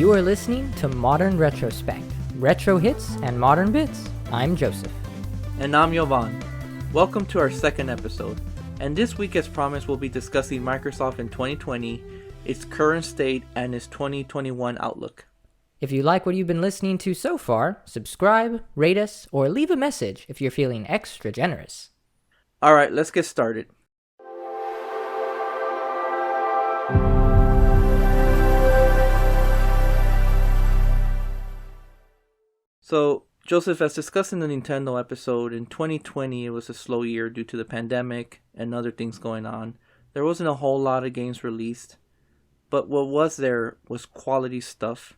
You are listening to Modern Retrospect, retro hits and modern bits. I'm Joseph. And I'm Yovan. Welcome to our second episode. And this week, as promised, we'll be discussing Microsoft in 2020, its current state, and its 2021 outlook. If you like what you've been listening to so far, subscribe, rate us, or leave a message if you're feeling extra generous. Alright, let's get started. So, Joseph, as discussed in the Nintendo episode, in 2020 it was a slow year due to the pandemic and other things going on. There wasn't a whole lot of games released, but what was there was quality stuff.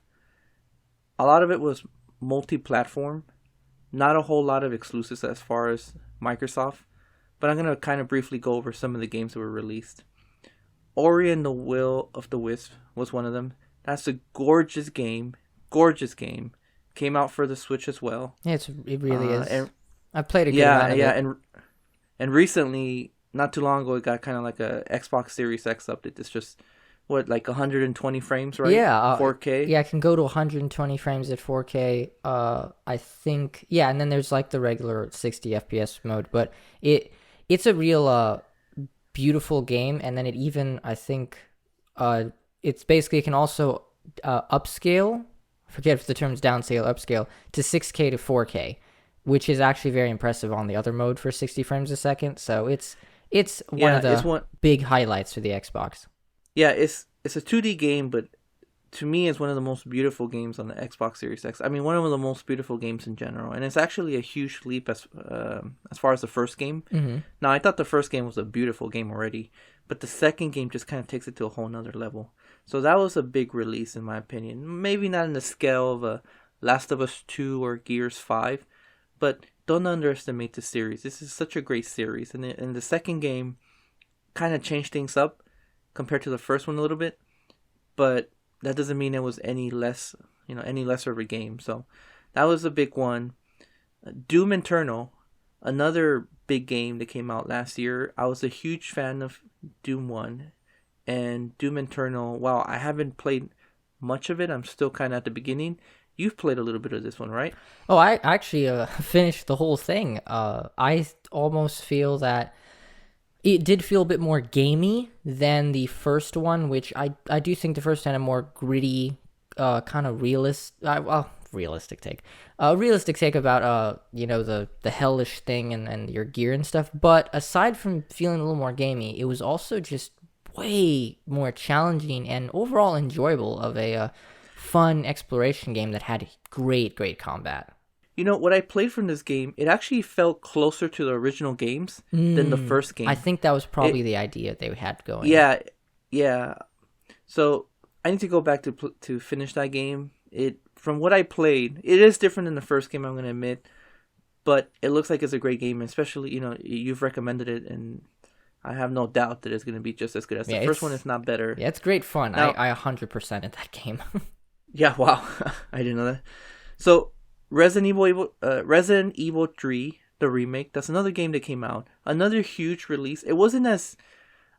A lot of it was multi-platform, not a whole lot of exclusives as far as Microsoft, but I'm going to kind of briefly go over some of the games that were released. Ori and the Will of the Wisp was one of them. That's a gorgeous game. Came out for the Switch as well. Yeah, it really is. And I've played a good amount of it. And recently, not too long ago, it got kind of like a Xbox Series X update. It's just, like 120 frames, right? Yeah. 4K? Yeah, I can go to 120 frames at 4K. I think, yeah, and then there's like the regular 60 FPS mode. But it's a real beautiful game. And then it even, I think, it's basically, it can also upscale. Forget if the term's downscale, upscale, to 6K to 4K, which is actually very impressive on the other mode for 60 frames a second. So it's one of the big highlights for the Xbox. Yeah, it's a 2D game, but to me, it's one of the most beautiful games on the Xbox Series X. I mean, one of the most beautiful games in general, and it's actually a huge leap as far as the first game. Mm-hmm. Now, I thought the first game was a beautiful game already, but the second game just kind of takes it to a whole nother level. So that was a big release, in my opinion. Maybe not in the scale of a Last of Us 2 or Gears 5, but don't underestimate the series. This is such a great series, and the second game kind of changed things up compared to the first one a little bit, but that doesn't mean it was any lesser of a game. So that was a big one. Doom Eternal, another big game that came out last year. I was a huge fan of Doom 1. And Doom Eternal, while I haven't played much of it, I'm still kind of at the beginning. You've played a little bit of this one, right? Oh, I actually finished the whole thing. I almost feel that it did feel a bit more gamey than the first one, which I do think the first one had a more gritty, kind of realistic take. Realistic take about the hellish thing and your gear and stuff. But aside from feeling a little more gamey, it was also just way more challenging and overall enjoyable of a fun exploration game that had great combat. You know, what I played from this game, it actually felt closer to the original games than the first game. I think that was probably the idea they had going. Yeah. So I need to go back to finish that game. From what I played, it is different than the first game, I'm going to admit, but it looks like it's a great game, especially, you've recommended it, and I have no doubt that it's going to be just as good as the first one, if not better. Yeah, it's great fun. Now, I 100% at that game. Yeah, wow. I didn't know that. So, Resident Evil 3, the remake, that's another game that came out. Another huge release. It wasn't as...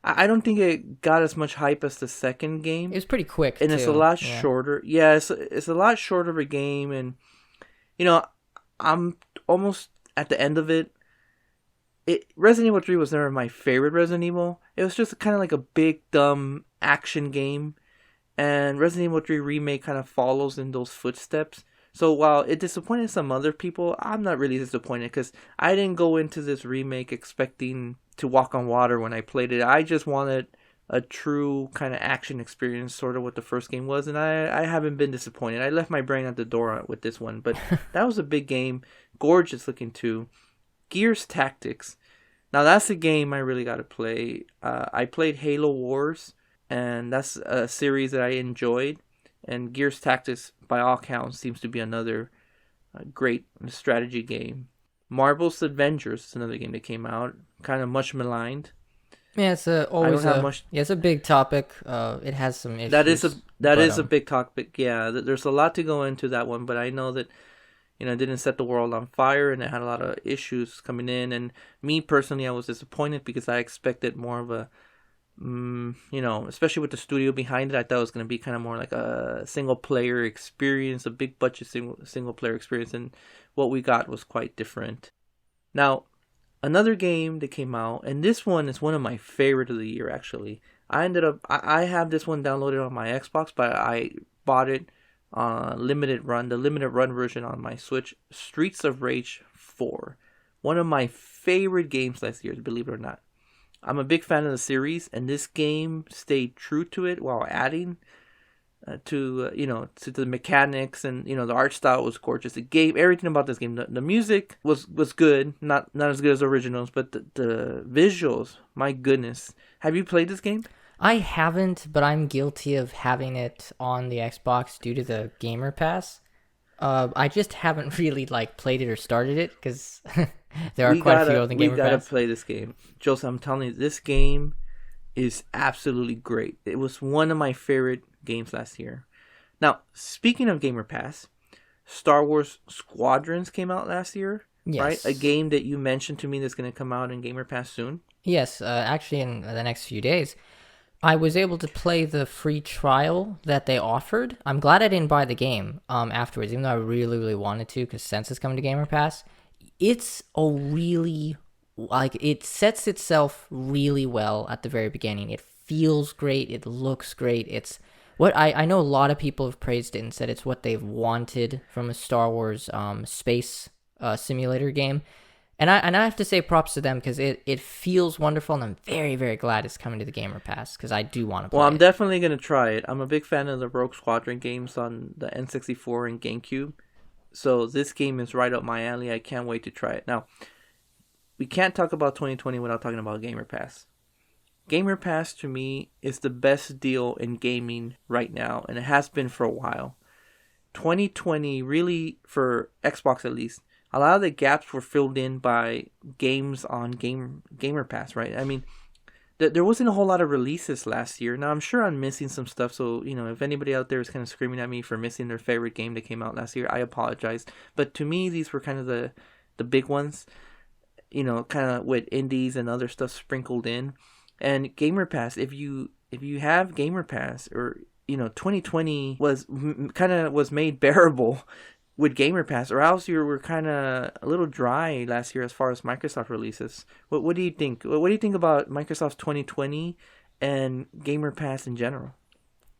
I don't think it got as much hype as the second game. It was pretty quick, and it's a lot shorter. Yeah, it's a lot shorter of a game, and, I'm almost at the end of it. Resident Evil 3 was never my favorite Resident Evil. It was just kind of like a big, dumb action game. And Resident Evil 3 Remake kind of follows in those footsteps. So while it disappointed some other people, I'm not really disappointed because I didn't go into this remake expecting to walk on water when I played it. I just wanted a true kind of action experience, sort of what the first game was. And I haven't been disappointed. I left my brain at the door with this one. But that was a big game. Gorgeous looking too. Gears Tactics. Now that's a game I really got to play. I played Halo Wars, and that's a series that I enjoyed. And Gears Tactics, by all counts, seems to be another great strategy game. Marvel's Avengers is another game that came out, kind of much maligned. Yeah, it's it's a big topic. It has some issues. That is a big topic. Yeah, there's a lot to go into that one, but I know that it didn't set the world on fire, and it had a lot of issues coming in. And me personally, I was disappointed because I expected more of a Especially with the studio behind it, I thought it was going to be kind of more like a single player experience, a big budget single player experience, and what we got was quite different. Now, another game that came out, and this one is one of my favorite of the year actually. I have this one downloaded on my Xbox, but I bought it the limited run version on my Switch. Streets of Rage 4, one of my favorite games last year, believe it or not. I'm a big fan of the series, and this game stayed true to it while adding to the mechanics, and the art style was gorgeous. The game, everything about this game, the music was good, not as good as originals, but the visuals, my goodness. Have you played this game? I haven't, but I'm guilty of having it on the Xbox due to the Gamer Pass. I just haven't really played it or started it because there are quite a few on the Gamer Pass. We gotta play this game, Joseph. I'm telling you, this game is absolutely great. It was one of my favorite games last year. Now, speaking of Gamer Pass, Star Wars Squadrons came out last year, yes. Right? A game that you mentioned to me that's going to come out in Gamer Pass soon. Yes, actually in the next few days. I was able to play the free trial that they offered. I'm glad I didn't buy the game afterwards, even though I really, really wanted to, because since it's coming to Gamer Pass, it's a really, it sets itself really well at the very beginning. It feels great. It looks great. It's what I know a lot of people have praised it and said it's what they've wanted from a Star Wars space simulator game. And I have to say props to them because it feels wonderful, and I'm very, very glad it's coming to the Gamer Pass because I do want to play it. Well, I'm definitely going to try it. I'm a big fan of the Rogue Squadron games on the N64 and GameCube. So this game is right up my alley. I can't wait to try it. Now, we can't talk about 2020 without talking about Gamer Pass. Gamer Pass, to me, is the best deal in gaming right now, and it has been for a while. 2020, really, for Xbox at least, a lot of the gaps were filled in by games on Gamer Pass, right? I mean, there wasn't a whole lot of releases last year. Now, I'm sure I'm missing some stuff, so, if anybody out there is kind of screaming at me for missing their favorite game that came out last year, I apologize. But to me, these were kind of the big ones, kind of with indies and other stuff sprinkled in. And Gamer Pass, if you have Gamer Pass, or 2020 was made bearable with Gamer Pass, or else you were kind of a little dry last year as far as Microsoft releases. What do you think? What do you think about Microsoft's 2020 and Gamer Pass in general?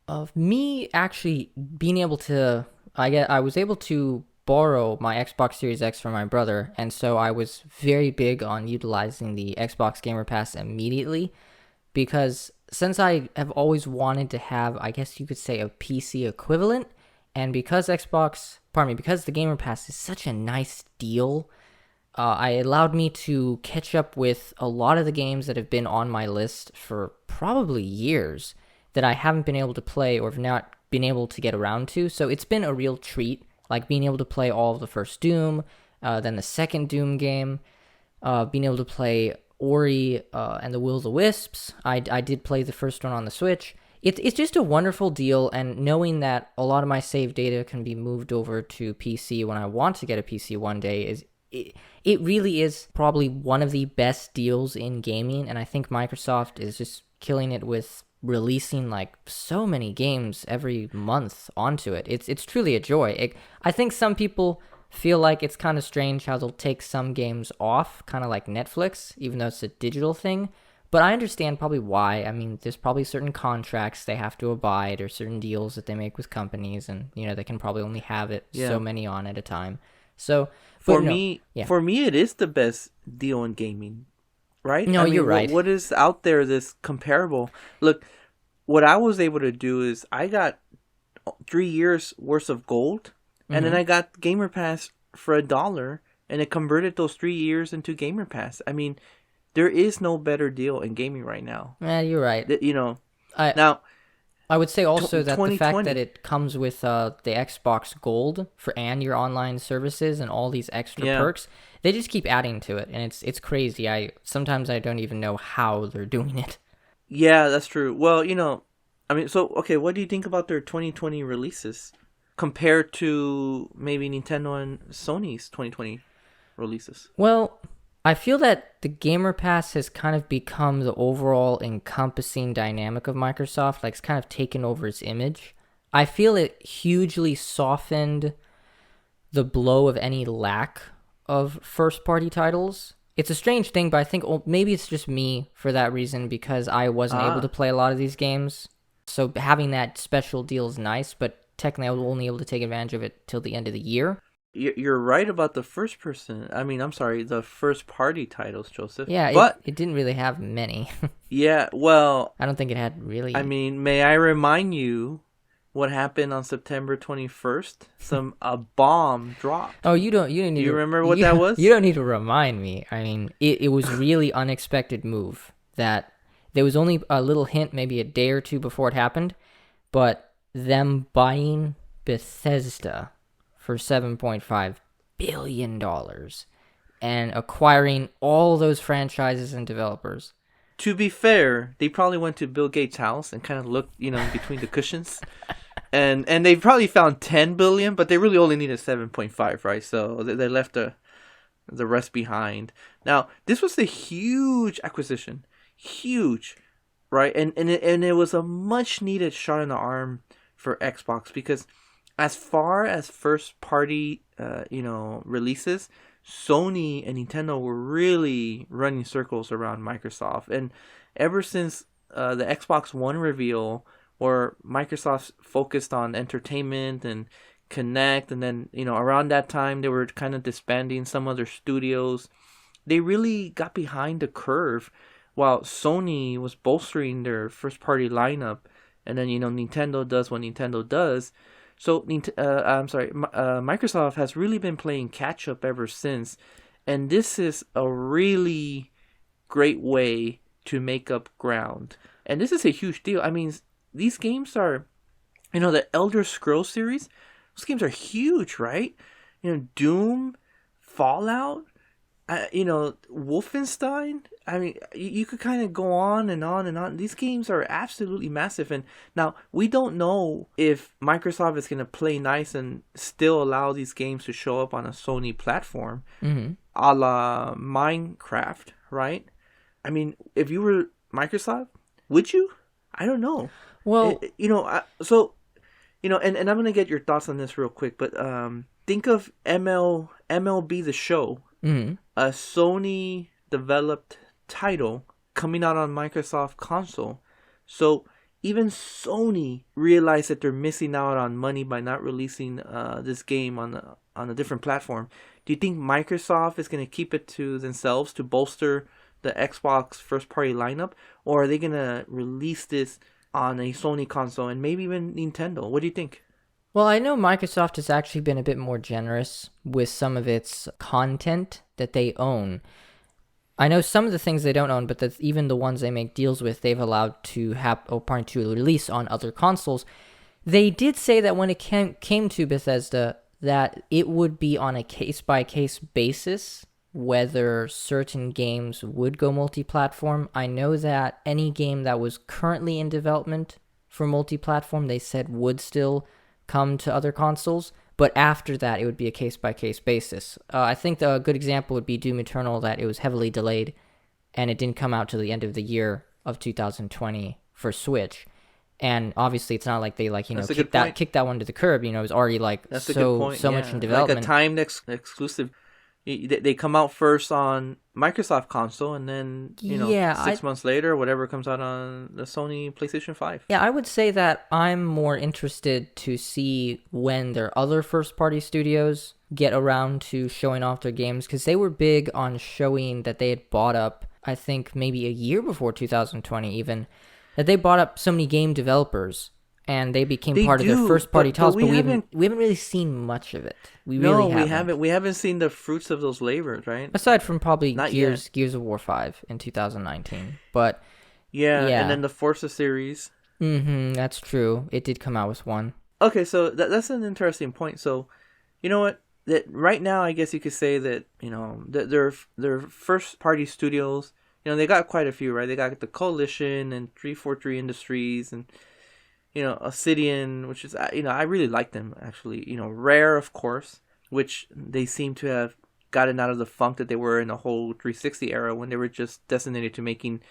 Of me actually being able to, I was able to borrow my Xbox Series X from my brother, and so I was very big on utilizing the Xbox Gamer Pass immediately, because since I have always wanted to have, I guess you could say, a PC equivalent, and because the Gamer Pass is such a nice deal, it allowed me to catch up with a lot of the games that have been on my list for probably years that I haven't been able to play or have not been able to get around to. So it's been a real treat, like being able to play all of the first Doom, then the second Doom game, being able to play Ori and the Will of the Wisps. I did play the first one on the Switch. It's just a wonderful deal, and knowing that a lot of my save data can be moved over to PC when I want to get a PC one day it really is probably one of the best deals in gaming, and I think Microsoft is just killing it with releasing so many games every month onto it. It's truly a joy. I think some people feel like it's kind of strange how they'll take some games off, kind of like Netflix, even though it's a digital thing. But I understand probably why. I mean, there's probably certain contracts they have to abide, or certain deals that they make with companies, and they can probably only have it so many on at a time. So for me, it is the best deal in gaming, right? No, you're right. What is out there that's comparable? Look, what I was able to do is I got 3 years worth of gold, and then I got Gamer Pass for $1, and it converted those 3 years into Gamer Pass. I mean, there is no better deal in gaming right now. Yeah, you're right. Now, I would say also that the fact that it comes with the Xbox Gold and your online services and all these extra perks, they just keep adding to it, and it's crazy. Sometimes I don't even know how they're doing it. Yeah, that's true. Well, okay, what do you think about their 2020 releases compared to maybe Nintendo and Sony's 2020 releases? Well, I feel that the Gamer Pass has kind of become the overall encompassing dynamic of Microsoft. Like, it's kind of taken over its image. I feel it hugely softened the blow of any lack of first party titles. It's a strange thing, but I think maybe it's just me for that reason because I wasn't able to play a lot of these games. So having that special deal is nice, but technically I was only able to take advantage of it till the end of the year. You're right about the the first party titles, Joseph. Yeah, but it didn't really have many. yeah, well, I don't think it had really. I mean, may I remind you what happened on September 21st? A bomb dropped. Oh, you didn't need. You remember what that was? You don't need to remind me. I mean, it was really unexpected move that there was only a little hint, maybe a day or two before it happened, but them buying Bethesda for $7.5 billion and acquiring all those franchises and developers. To be fair, they probably went to Bill Gates' house and kind of looked, between the cushions. And they probably found 10 billion, but they really only needed 7.5, right? So they left the rest behind. Now, this was a huge acquisition. Huge, right? And it was a much needed shot in the arm for Xbox because as far as first party, releases, Sony and Nintendo were really running circles around Microsoft. And ever since the Xbox One reveal, where Microsoft focused on entertainment and Connect, and then, around that time, they were kind of disbanding some other studios. They really got behind the curve while Sony was bolstering their first party lineup. And then, Nintendo does what Nintendo does. So, Microsoft has really been playing catch up ever since, and this is a really great way to make up ground. And this is a huge deal. I mean, these games are, the Elder Scrolls series. Those games are huge, right? Doom, Fallout, Wolfenstein. I mean, you could kind of go on and on and on. These games are absolutely massive. And now, we don't know if Microsoft is going to play nice and still allow these games to show up on a Sony platform, a la Minecraft, right? I mean, if you were Microsoft, would you? I don't know. Well, and I'm going to get your thoughts on this real quick, but think of MLB The Show, a Sony developed title coming out on Microsoft console. So even Sony realized that they're missing out on money by not releasing this game on a different platform. Do you think Microsoft is going to keep it to themselves to bolster the Xbox first party lineup, or are they going to release this on a Sony console and maybe even Nintendo? What do you think? Well, I know Microsoft has actually been a bit more generous with some of its content that they own. I know some of the things they don't own, but that's even the ones they make deals with, they've allowed to to release on other consoles. They did say that when it came to Bethesda, that it would be on a case-by-case basis whether certain games would go multi-platform. I know that any game that was currently in development for multi-platform, they said would still come to other consoles, but after that, it would be a case-by-case basis. I think a good example would be Doom Eternal, that it was heavily delayed, and it didn't come out till the end of the year of 2020 for Switch. And obviously, it's not like they kicked that one to the curb. It was already so much in development. Like a timed exclusive. They come out first on Microsoft console, and then 6 months later, whatever comes out on the Sony PlayStation 5. Yeah, I would say that I'm more interested to see when their other first-party studios get around to showing off their games, because they were big on showing that they had bought up, I think maybe a year before 2020 even, that they bought up so many game developers, and they became part of their first-party titles, but we haven't really seen much of it. We haven't seen the fruits of those labors, right? Aside from probably Gears of War 5 in 2019. But yeah, and then the Forza series. That's true. It did come out with one. Okay, so that's an interesting point. So, you know what? That right now, I guess you could say that that their first-party studios. They got quite a few, right? They got the Coalition and 343 Industries and Obsidian, which is I really like them actually. Rare, of course, which they seem to have gotten out of the funk that they were in the whole 360 era when they were just designated to making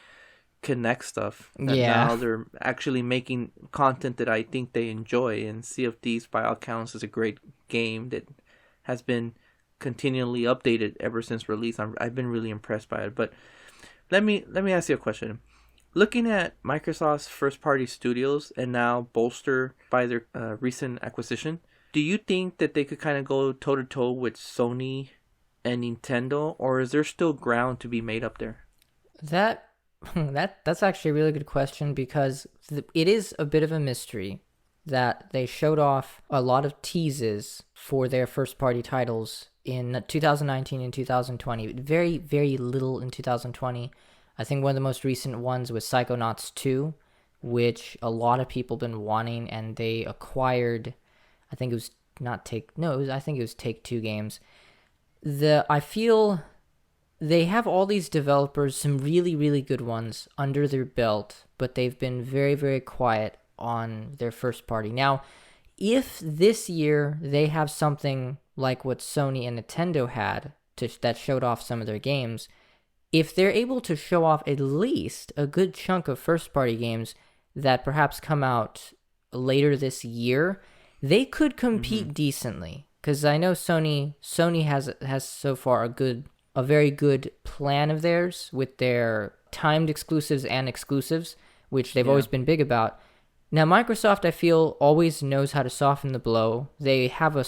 Connect stuff. And Yeah. now they're actually making content that I think they enjoy. And Sea of Thieves, by all accounts, is a great game that has been continually updated ever since release. I've been really impressed by it. But let me ask you a question. Looking at Microsoft's first-party studios and now bolstered by their recent acquisition, do you think that they could kind of go toe-to-toe with Sony and Nintendo, or is there still ground to be made up there? That's actually a really good question, because it is a bit of a mystery that they showed off a lot of teases for their first-party titles in 2019 and 2020. Very, very little in 2020. I think one of the most recent ones was Psychonauts 2, which a lot of people been wanting, and they acquired, I think it was I think it was Take-Two Games. I feel they have all these developers, some really, really good ones under their belt, but they've been very, very quiet on their first party. Now, if this year they have something like what Sony and Nintendo had that showed off some of their games, if they're able to show off at least a good chunk of first-party games that perhaps come out later this year, they could compete decently. Because I know Sony has so far a very good plan of theirs with their timed exclusives and exclusives, which they've always been big about. Now, Microsoft, I feel, always knows how to soften the blow. They have a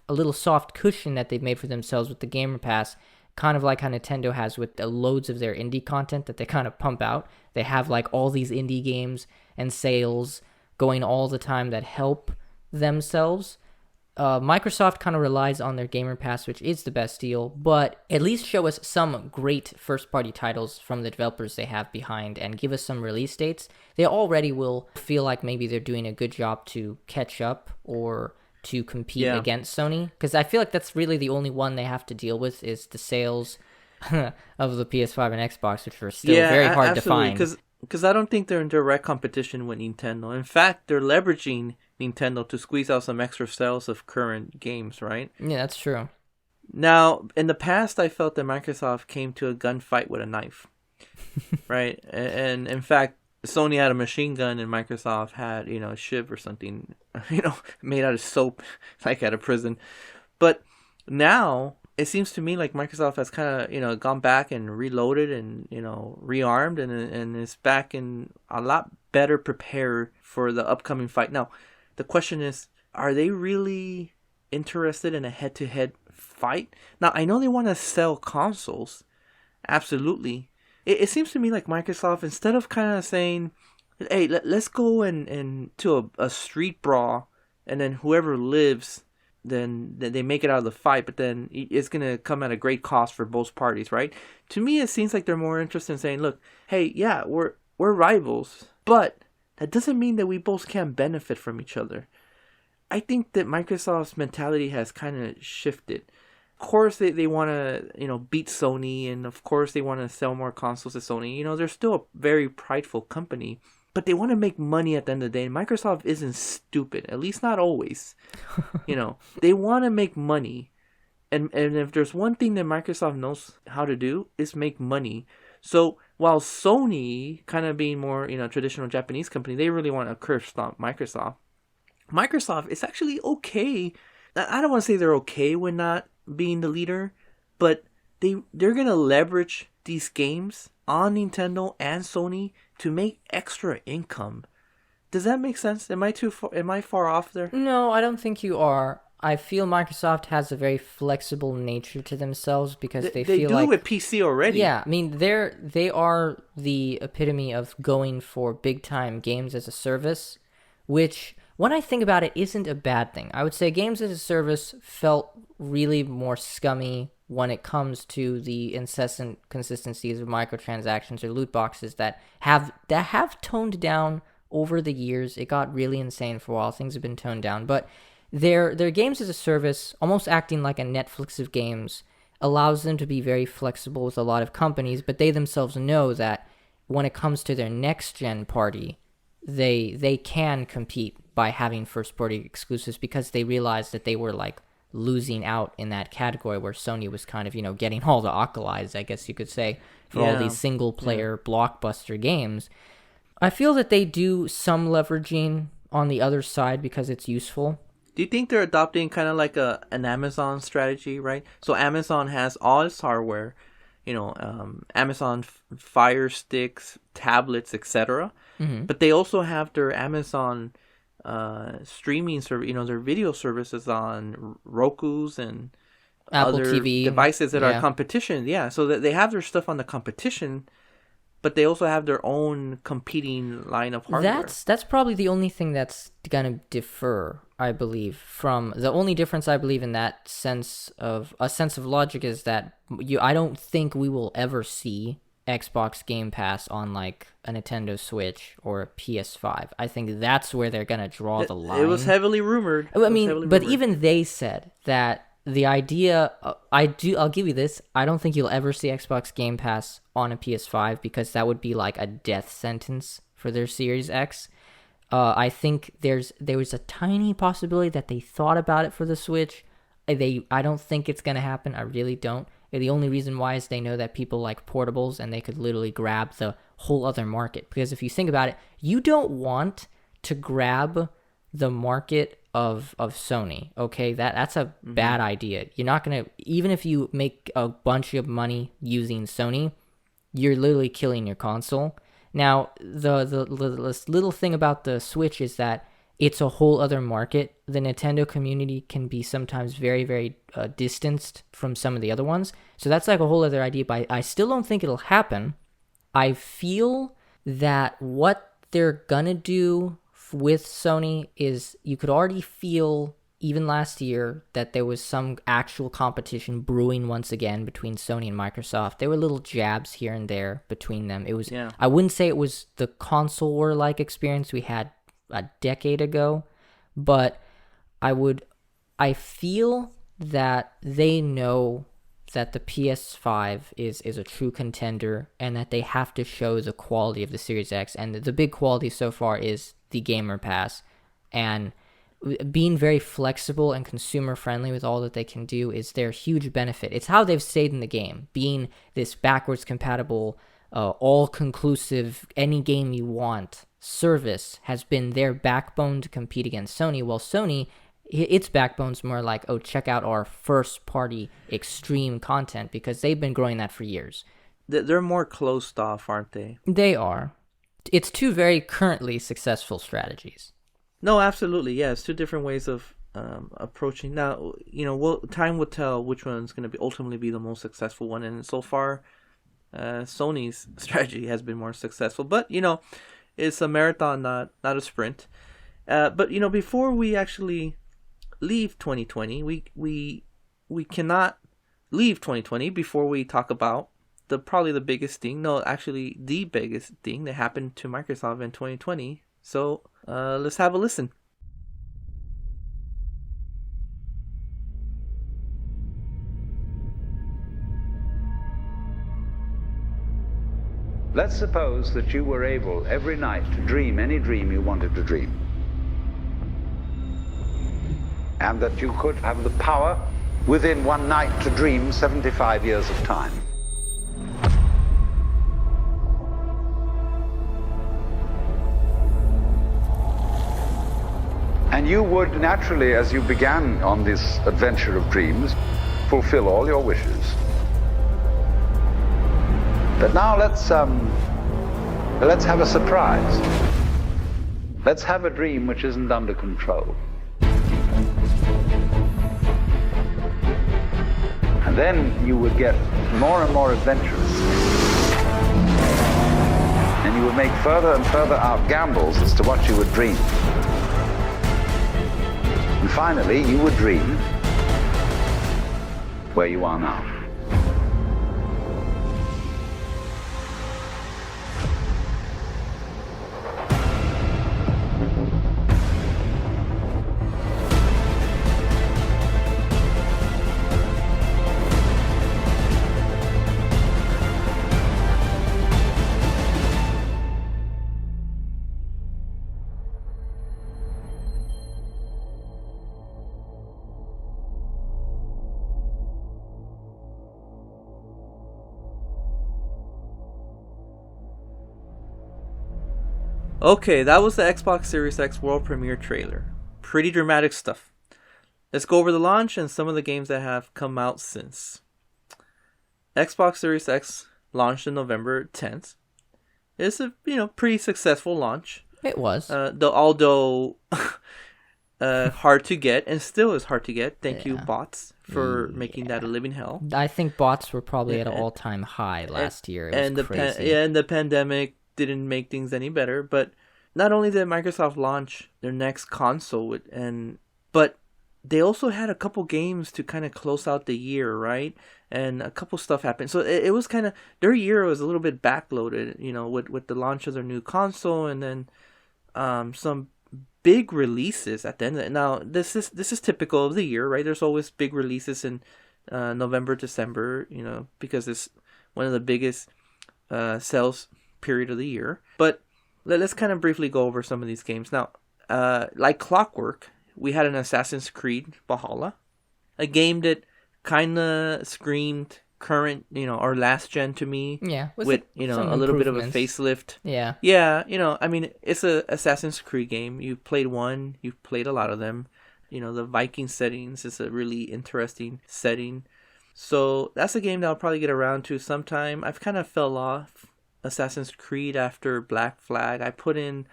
little soft cushion that they've made for themselves with the Gamer Pass, kind of like how Nintendo has with the loads of their indie content that they kind of pump out. They have like all these indie games and sales going all the time that help themselves. Microsoft kind of relies on their Gamer Pass, which is the best deal, but at least show us some great first-party titles from the developers they have behind and give us some release dates. They already will feel like maybe they're doing a good job to catch up or to compete against Sony, because I feel like that's really the only one they have to deal with is the sales of the PS5 and Xbox, which are still very hard to find. Because I don't think they're in direct competition with Nintendo. In fact, they're leveraging Nintendo to squeeze out some extra sales of current games, right? Yeah, that's true. Now, in the past, I felt that Microsoft came to a gunfight with a knife, right? And in fact, Sony had a machine gun and Microsoft had, a shiv or something, made out of soap, like at a prison. But now it seems to me like Microsoft has kind of, gone back and reloaded and, rearmed and is back and a lot better prepared for the upcoming fight. Now, the question is, are they really interested in a head-to-head fight? Now, I know they want to sell consoles. Absolutely. It seems to me like Microsoft, instead of kind of saying, hey, let's go and to a street brawl, and then whoever lives, then they make it out of the fight, but then it's going to come at a great cost for both parties, right? To me, it seems like they're more interested in saying, look, hey, yeah, we're rivals, but that doesn't mean that we both can't benefit from each other. I think that Microsoft's mentality has kind of shifted. Of course, they want to, beat Sony, and of course they want to sell more consoles to Sony. They're still a very prideful company, but they want to make money at the end of the day. And Microsoft isn't stupid, at least not always. They want to make money, and if there's one thing that Microsoft knows how to do is make money. So while Sony, kind of being more, traditional Japanese company, they really want to curb stomp Microsoft. Microsoft is actually okay. I don't want to say they're okay with not being the leader, but they're gonna leverage these games on Nintendo and Sony to make extra income. Does that make sense? Am I far off there? No, I don't think you are. I feel Microsoft has a very flexible nature to themselves because they feel do like it with PC already. Yeah, I mean they are the epitome of going for big time games as a service, which when I think about it isn't a bad thing. I would say games as a service felt really more scummy when it comes to the incessant consistencies of microtransactions or loot boxes that have toned down over the years. It got really insane for a while. Things have been toned down, but their games as a service, almost acting like a Netflix of games, allows them to be very flexible with a lot of companies, but they themselves know that when it comes to their next gen party, they can compete by having first party exclusives because they realized that they were like losing out in that category where Sony was kind of, getting all the accolades, I guess you could say, for all these single-player blockbuster games. I feel that they do some leveraging on the other side because it's useful. Do you think they're adopting kind of like an Amazon strategy, right? So Amazon has all its hardware, Amazon Fire Sticks, tablets, etc. Mm-hmm. But they also have their Amazon streaming service, their video services on Roku's and Apple other TV devices that are competition. Yeah, so that they have their stuff on the competition, but they also have their own competing line of hardware. That's probably the only thing that's gonna differ, I believe, from the only difference I believe in that sense of logic is that I don't think we will ever see Xbox Game Pass on like a Nintendo Switch or a PS5. I think that's where they're gonna draw the line. It was heavily rumored. But even they said that the idea, I'll give you this, I don't think you'll ever see Xbox Game Pass on a PS5 because that would be like a death sentence for their Series X. I think there was a tiny possibility that they thought about it for the Switch. I don't think it's going to happen. I really don't. The only reason why is they know that people like portables and they could literally grab the whole other market. Because if you think about it, you don't want to grab the market of Sony, okay? That's a bad idea. You're not going to, even if you make a bunch of money using Sony, you're literally killing your console. Now, the little thing about the Switch is that it's a whole other market. The Nintendo community can be sometimes very, very distanced from some of the other ones. So that's like a whole other idea, but I still don't think it'll happen. I feel that what they're gonna do with Sony is you could already feel even last year that there was some actual competition brewing once again between Sony and Microsoft. There were little jabs here and there between them. It was I wouldn't say it was the console war like experience we had a decade ago, but I feel that they know that the PS5 is a true contender and that they have to show the quality of the Series X, and the big quality so far is the Gamer Pass, and being very flexible and consumer friendly with all that they can do is their huge benefit. It's how they've stayed in the game, being this backwards compatible, all conclusive, any game you want service has been their backbone to compete against Sony. While Sony, its backbone's more like, oh, check out our first party extreme content, because they've been growing that for years. They're more closed off, aren't they? They are. It's two very currently successful strategies. No, absolutely. Yeah, it's two different ways of approaching. Now, time will tell which one's going to ultimately be the most successful one. And so far, Sony's strategy has been more successful. But, it's a marathon, not a sprint. But, before we actually leave 2020, we cannot leave 2020 before we talk about probably the biggest thing. No, actually the biggest thing that happened to Microsoft in 2020. So let's have a listen. Let's suppose that you were able every night to dream any dream you wanted to dream. And that you could have the power within one night to dream 75 years of time. And you would naturally, as you began on this adventure of dreams, fulfill all your wishes. But now let's have a surprise. Let's have a dream which isn't under control. And then you would get more and more adventurous. And you would make further and further out gambles as to what you would dream. And finally, you would dream where you are now. Okay, that was the Xbox Series X world premiere trailer. Pretty dramatic stuff. Let's go over the launch and some of the games that have come out since. Xbox Series X launched on November 10th. It's a pretty successful launch. It was. Although hard to get, and still is hard to get. Thank you, bots, for making that a living hell. I think bots were probably at an all-time high last year. It was crazy. And the pandemic didn't make things any better. But not only did Microsoft launch their next console, but they also had a couple games to kind of close out the year, right? And a couple stuff happened. So it was kind of, their year was a little bit backloaded, with the launch of their new console, and then some big releases at the end of it. Now, this is typical of the year, right? There's always big releases in November, December, because it's one of the biggest sales period of the year. But let's kind of briefly go over some of these games. Now, like clockwork, we had an Assassin's Creed Valhalla, a game that kind of screamed current, or last gen to me. Yeah, with a little bit of a facelift. Yeah. Yeah, I mean, it's a Assassin's Creed game. You played one, you've played a lot of them. The Viking settings is a really interesting setting. So that's a game that I'll probably get around to sometime. I've kind of fell off Assassin's Creed after Black Flag. I put in,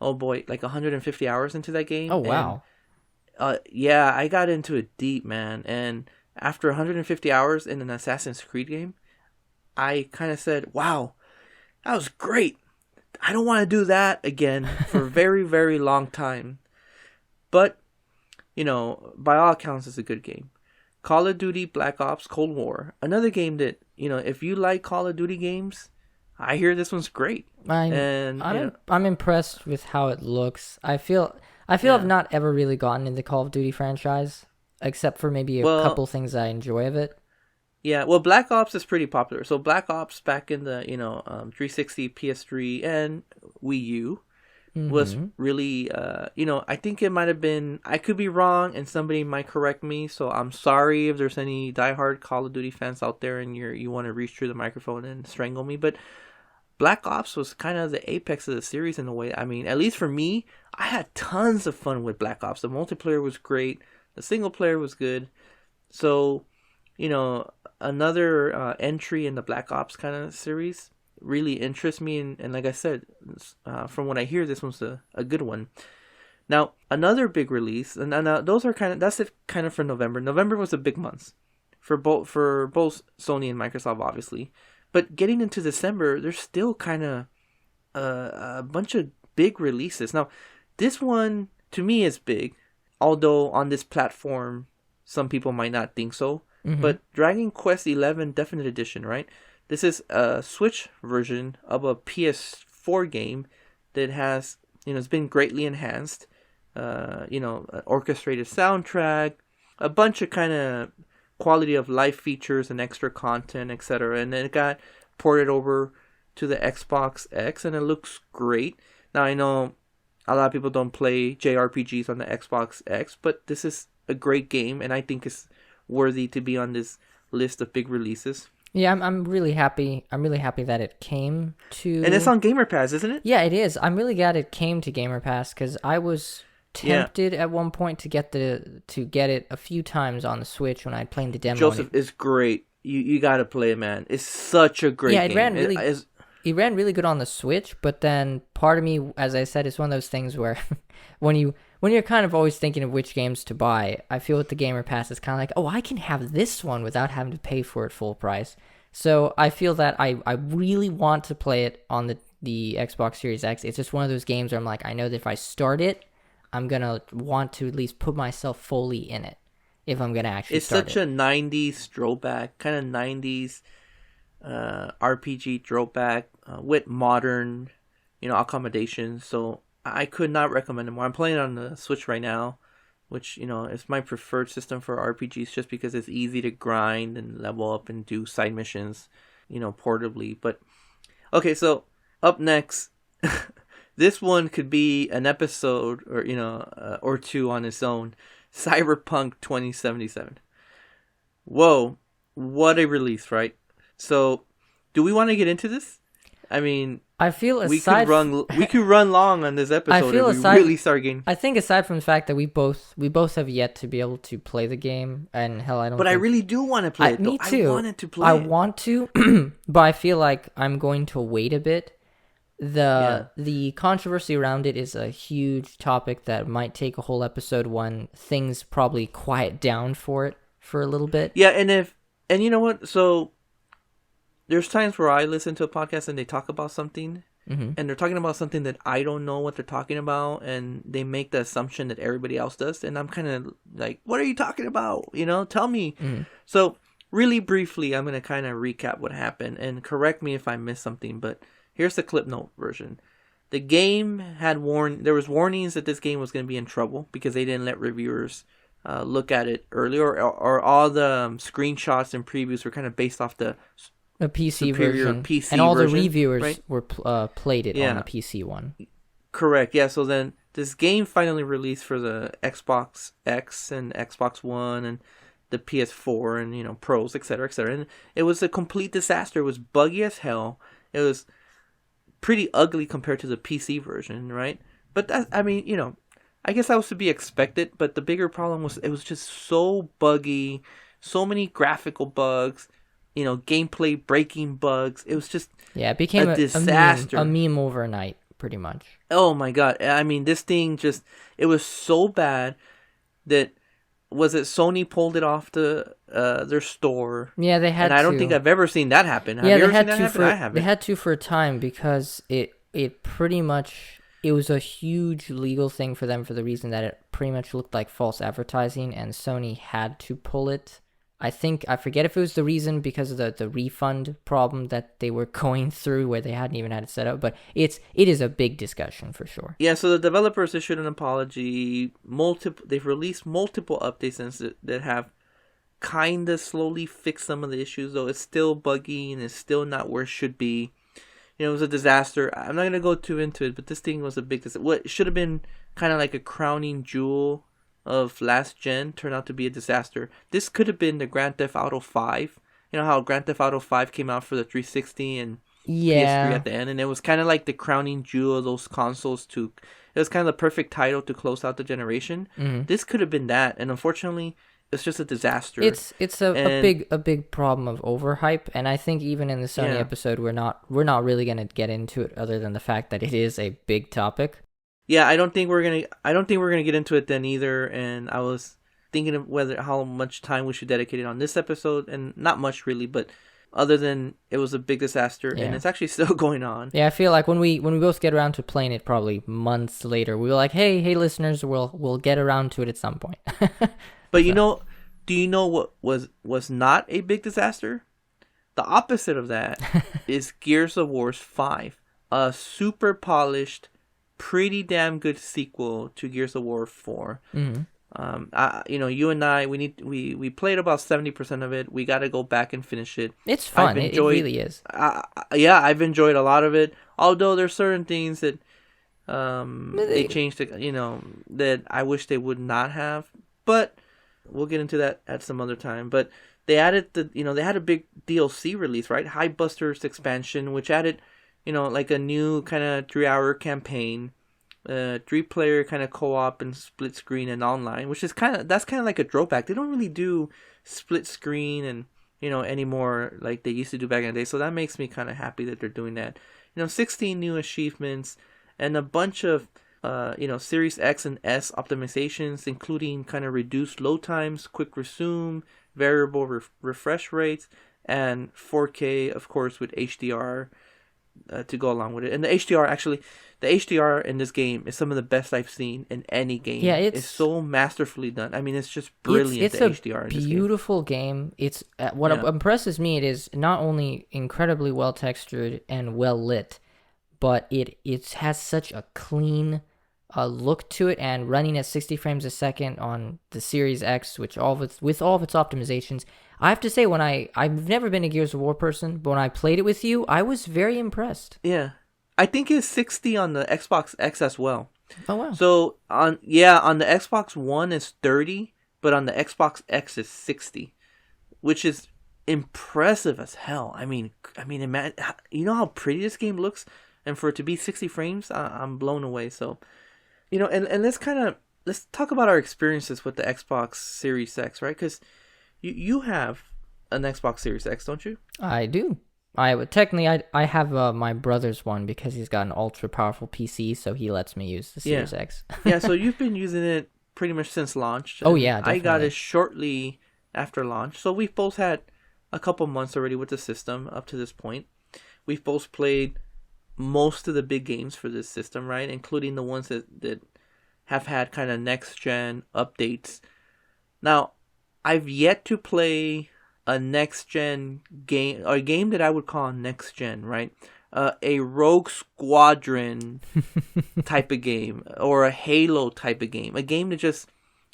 like 150 hours into that game. Oh, wow. And, yeah, I got into it deep, man. And after 150 hours in an Assassin's Creed game, I kind of said, wow, that was great. I don't want to do that again for a very, very long time. But, by all accounts, it's a good game. Call of Duty Black Ops Cold War. Another game that, if you like Call of Duty games, I hear this one's great. I'm impressed with how it looks. I feel I've not ever really gotten into the Call of Duty franchise, except for maybe a couple things I enjoy of it. Yeah, well, Black Ops is pretty popular. So Black Ops back in the 360, PS3, and Wii U was really I think it might have been. I could be wrong, and somebody might correct me. So I'm sorry if there's any diehard Call of Duty fans out there, and you want to reach through the microphone and strangle me, but Black Ops was kind of the apex of the series in a way. I mean, at least for me, I had tons of fun with Black Ops. The multiplayer was great. The single player was good. So, another entry in the Black Ops kind of series really interests me. And like I said, from what I hear, this one's a good one. Now, another big release, and those are that's it kind of for November. November was a big month for both Sony and Microsoft, obviously. But getting into December, there's still kind of a bunch of big releases. Now, this one, to me, is big. Although on this platform, some people might not think so. Mm-hmm. But Dragon Quest XI Definite Edition, right? This is a Switch version of a PS4 game that has, it's been greatly enhanced. An orchestrated soundtrack, a bunch of kind of quality of life features and extra content, etc. And then it got ported over to the Xbox X, and it looks great. Now, I know a lot of people don't play JRPGs on the Xbox X, but this is a great game, and I think it's worthy to be on this list of big releases. Yeah, I'm really happy. I'm really happy that it came to... And it's on Gamer Pass, isn't it? Yeah, it is. I'm really glad it came to Gamer Pass, because I was tempted at one point to get it a few times on the Switch when I played the demo. Joseph, it's great. You gotta play it, man. It's such a great game. It ran really good on the Switch, but then part of me, as I said, is one of those things where when you're kind of always thinking of which games to buy, I feel with the Gamer Pass, it's kind of like, oh, I can have this one without having to pay for it full price. So I feel that I really want to play it on the Xbox Series X. It's just one of those games where I'm like, I know that if I start it, I'm going to want to at least put myself fully in it if I'm going to actually start it. It's such a 90s throwback, kind of 90s RPG throwback with modern, accommodations. So I could not recommend it more. I'm playing it on the Switch right now, which, is my preferred system for RPGs just because it's easy to grind and level up and do side missions, portably. But, okay, so up next, this one could be an episode or, or two on its own. Cyberpunk 2077. Whoa, what a release, right? So, do we want to get into this? I mean, I feel we aside could run long on this episode feel if we aside- really start getting. I think aside from the fact that we both have yet to be able to play the game, and hell, I don't. But I think, really do want to play it. me though. too. I wanted to play I it. want to, but I feel like I'm going to wait a bit. The controversy around it is a huge topic that might take a whole episode when things probably quiet down for it for a little bit. Yeah, and you know what? So there's times where I listen to a podcast and they talk about something, and they're talking about something that I don't know what they're talking about, and they make the assumption that everybody else does, and I'm kind of like, what are you talking about? You know, tell me. So really briefly, I'm going to kind of recap what happened, and correct me if I missed something, but here's the clip note version. The game had there was warnings that this game was going to be in trouble because they didn't let reviewers look at it earlier, or all the screenshots and previews were kind of based off the PC superior version, PC and all version, the reviewers right? were played it on the PC one. Correct. Yeah. So then this game finally released for the Xbox X and Xbox One and the PS4 and Pros, etc., etc. And it was a complete disaster. It was buggy as hell. It was pretty ugly compared to the PC version, right? But that, I guess that was to be expected. But the bigger problem was it was just so buggy, so many graphical bugs, gameplay breaking bugs. It was just it became a disaster, a meme overnight, pretty much. Oh my god! This thing it was so bad that Sony pulled it off their store. Yeah, they had. And I don't think I've ever seen that happen. Have you ever seen that happen? I haven't. They had to for a time because it pretty much. It was a huge legal thing for them for the reason that it pretty much looked like false advertising, and Sony had to pull it. I forget if it was the reason because of the refund problem that they were going through where they hadn't even had it set up, but it is a big discussion for sure. Yeah, so the developers issued an apology. They've released multiple updates that have kind of slowly fixed some of the issues, though it's still buggy and it's still not where it should be. It was a disaster. I'm not going to go too into it, but this thing was a big disaster. What should have been kind of like a crowning jewel of last gen turned out to be a disaster. This could have been the Grand Theft Auto 5. You know how Grand Theft Auto 5 came out for the 360 and PS3 at the end, and it was kind of like the crowning jewel of those consoles. It was kind of the perfect title to close out the generation. This could have been that, and unfortunately, it's just a disaster. It's a big problem of overhype, and I think even in the Sony episode, we're not really gonna get into it, other than the fact that it is a big topic. Yeah, I don't think we're gonna get into it then either. And I was thinking of how much time we should dedicate it on this episode, and not much really, but other than it was a big disaster, and it's actually still going on. Yeah, I feel like when we both get around to playing it, probably months later, we were like, hey listeners, we'll get around to it at some point. But do you know what was not a big disaster? The opposite of that is Gears of War 5, a super polished, pretty damn good sequel to Gears of War 4. You and I, we played about 70% of it. We got to go back and finish it. It's fun. It really is. I've enjoyed a lot of it. Although there's certain things that they changed, that I wish they would not have. But we'll get into that at some other time. But they added they had a big DLC release, right? High Busters expansion, which added, like a new kind of 3-hour campaign, 3-player kind of co-op and split screen and online, which is kind of like a throwback. They don't really do split screen and anymore like they used to do back in the day. So that makes me kind of happy that they're doing that. 16 new achievements and a bunch of Series X and S optimizations, including kind of reduced load times, quick resume, variable refresh rates, and 4K, of course, with HDR to go along with it. And the HDR in this game is some of the best I've seen in any game. Yeah, it's so masterfully done. I mean, it's just brilliant. It's the a HDR in this beautiful game. It's what impresses me. It is not only incredibly well textured and well lit, but it has such a clean look to it, and running at 60 frames a second on the Series X, with all of its optimizations. I have to say, I've never been a Gears of War person, but when I played it with you, I was very impressed. Yeah, I think it's 60 on the Xbox X as well. Oh wow! So on the Xbox One it's 30, but on the Xbox X it's 60, which is impressive as hell. I mean, imagine, you know how pretty this game looks and for it to be 60 frames, I'm blown away. So, and let's talk about our experiences with the Xbox Series X, right? Because you have an Xbox Series X, don't you? I do. I would technically, I have my brother's one because he's got an ultra powerful PC, so he lets me use the Series X. Yeah, so you've been using it pretty much since launch. Oh yeah, definitely. I got it shortly after launch, so we've both had a couple months already with the system up to this point. We've both played most of the big games for this system, right? Including the ones that have had kind of next gen updates. Now, I've yet to play a next gen game, or a game that I would call next gen, right? A Rogue Squadron type of game, or a Halo type of game. A game that just,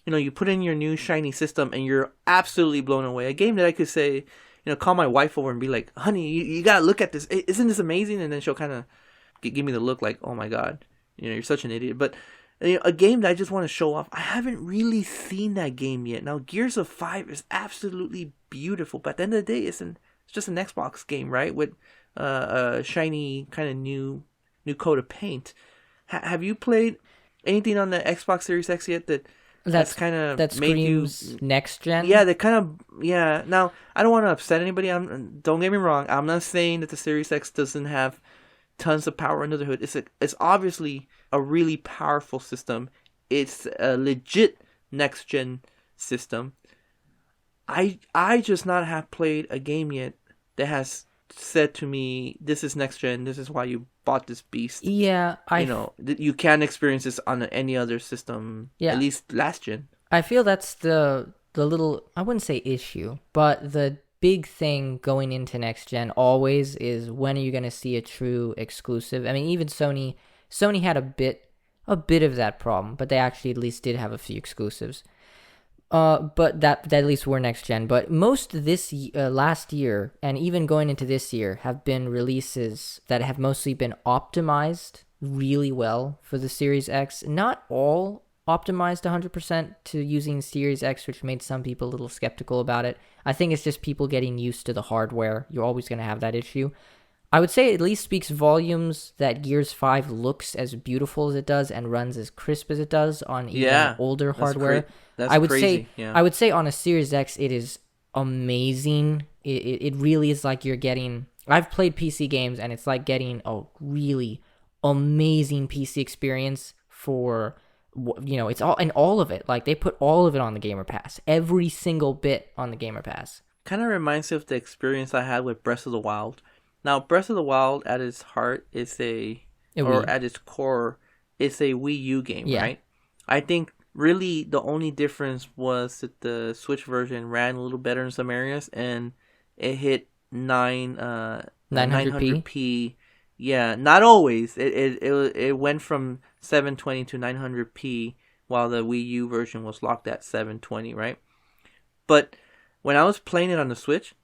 you put in your new shiny system and you're absolutely blown away. A game that I could say, call my wife over and be like, honey, you gotta look at this. Isn't this amazing? And then she'll kind of give me the look like, oh my God, you're such an idiot. But a game that I just want to show off. I haven't really seen that game yet. Now, Gears of 5 is absolutely beautiful, but at the end of the day, it's just an Xbox game, right? With a shiny kind of new coat of paint. Have you played anything on the Xbox Series X yet that's kind of made you next gen? Yeah, Now, I don't want to upset anybody. Don't get me wrong. I'm not saying that the Series X doesn't have tons of power under the hood. It's obviously a really powerful system. It's a legit next gen system. I just not have played a game yet that has said to me, this is next gen, this is why you bought this beast. Yeah, you can't experience this on any other system, at least last gen. I feel that's the little, I wouldn't say issue, but the big thing going into next gen always is, when are you going to see a true exclusive? I mean, even Sony had a bit of that problem, but they actually at least did have a few exclusives. But that at least were next gen. But most this last year, and even going into this year, have been releases that have mostly been optimized really well for the Series X. Not all optimized 100% to using Series X, which made some people a little skeptical about it. I think it's just people getting used to the hardware. You're always going to have that issue. I would say it at least speaks volumes that Gears 5 looks as beautiful as it does and runs as crisp as it does on even older hardware. That's crazy. I would say on a Series X, it is amazing. It really is like you're getting... I've played PC games, and it's like getting a really amazing PC experience for... it's all of it. Like, they put all of it on the Gamer Pass. Every single bit on the Gamer Pass. Kind of reminds me of the experience I had with Breath of the Wild. Now, Breath of the Wild, at its heart, at its core, is a Wii U game, right? I think really the only difference was that the Switch version ran a little better in some areas, and it hit 900p. Yeah, not always. It went from 720 to 900p, while the Wii U version was locked at 720, right? But when I was playing it on the Switch,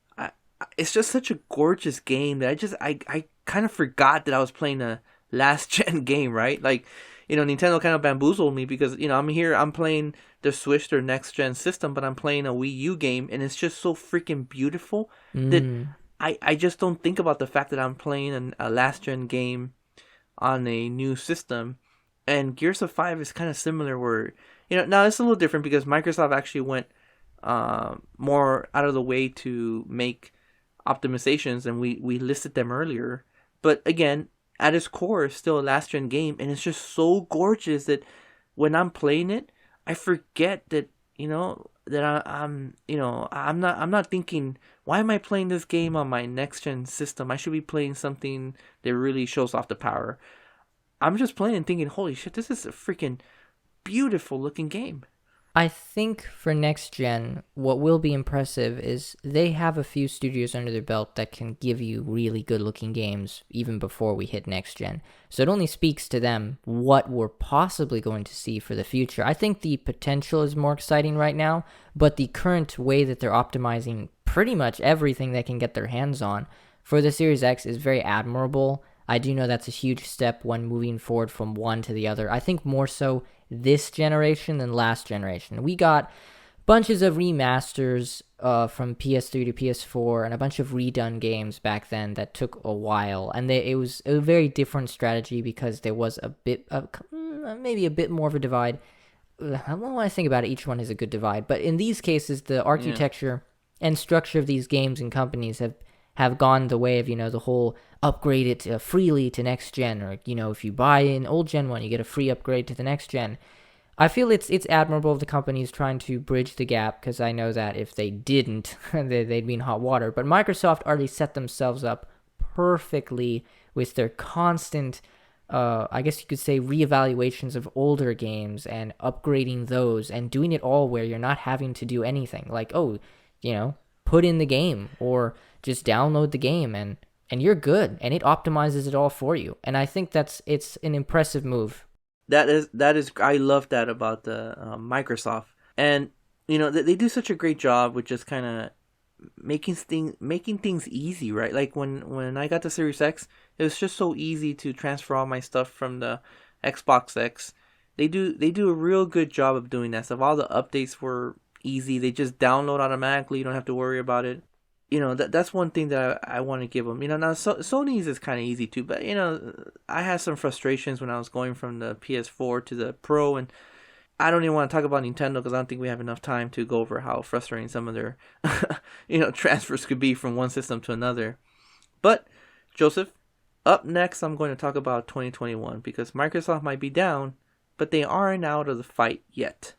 it's just such a gorgeous game that I kind of forgot that I was playing a last gen game, right? Like, Nintendo kind of bamboozled me because, I'm playing the Switch, their next gen system, but I'm playing a Wii U game, and it's just so freaking beautiful that I just don't think about the fact that I'm playing a last gen game on a new system. And Gears of 5 is kind of similar where, now it's a little different because Microsoft actually went more out of the way to make optimizations, and we listed them earlier. But again, at its core, it's still a last gen game, and it's just so gorgeous that when I'm playing it, I forget that I'm not thinking, why am I playing this game on my next gen system? I should be playing something that really shows off the power. I'm just playing and thinking, holy shit, this is a freaking beautiful looking game. I think for next gen, what will be impressive is they have a few studios under their belt that can give you really good looking games even before we hit next gen. So it only speaks to them what we're possibly going to see for the future. I think the potential is more exciting right now, but the current way that they're optimizing pretty much everything they can get their hands on for the Series X is very admirable. I do know that's a huge step when moving forward from one to the other. I think more so this generation than last generation. We got bunches of remasters from PS3 to PS4 and a bunch of redone games back then that took a while, and it was a very different strategy because there was a bit of maybe a bit more of a divide. When I think about it, each one is a good divide, but in these cases, the architecture and structure of these games and companies have gone the way of, the whole upgrade it freely to next gen, or, if you buy an old gen one, you get a free upgrade to the next gen. I feel it's admirable of the companies trying to bridge the gap, because I know that if they didn't, they'd be in hot water. But Microsoft already set themselves up perfectly with their constant, I guess you could say, reevaluations of older games and upgrading those and doing it all where you're not having to do anything. Like, put in the game or just download the game and you're good, and it optimizes it all for you. And I think it's an impressive move. That is I love that about the Microsoft, and they do such a great job with just kind of making things easy, right? Like when I got the Series X, it was just so easy to transfer all my stuff from the Xbox X. They do a real good job of doing that stuff. All the updates were easy. They just download automatically. You don't have to worry about it. That's one thing that I want to give them. Now Sony's is kind of easy too, but I had some frustrations when I was going from the PS4 to the Pro, and I don't even want to talk about Nintendo because I don't think we have enough time to go over how frustrating some of their transfers could be from one system to another. But Joseph, up next I'm going to talk about 2021 because Microsoft might be down, but they aren't out of the fight yet.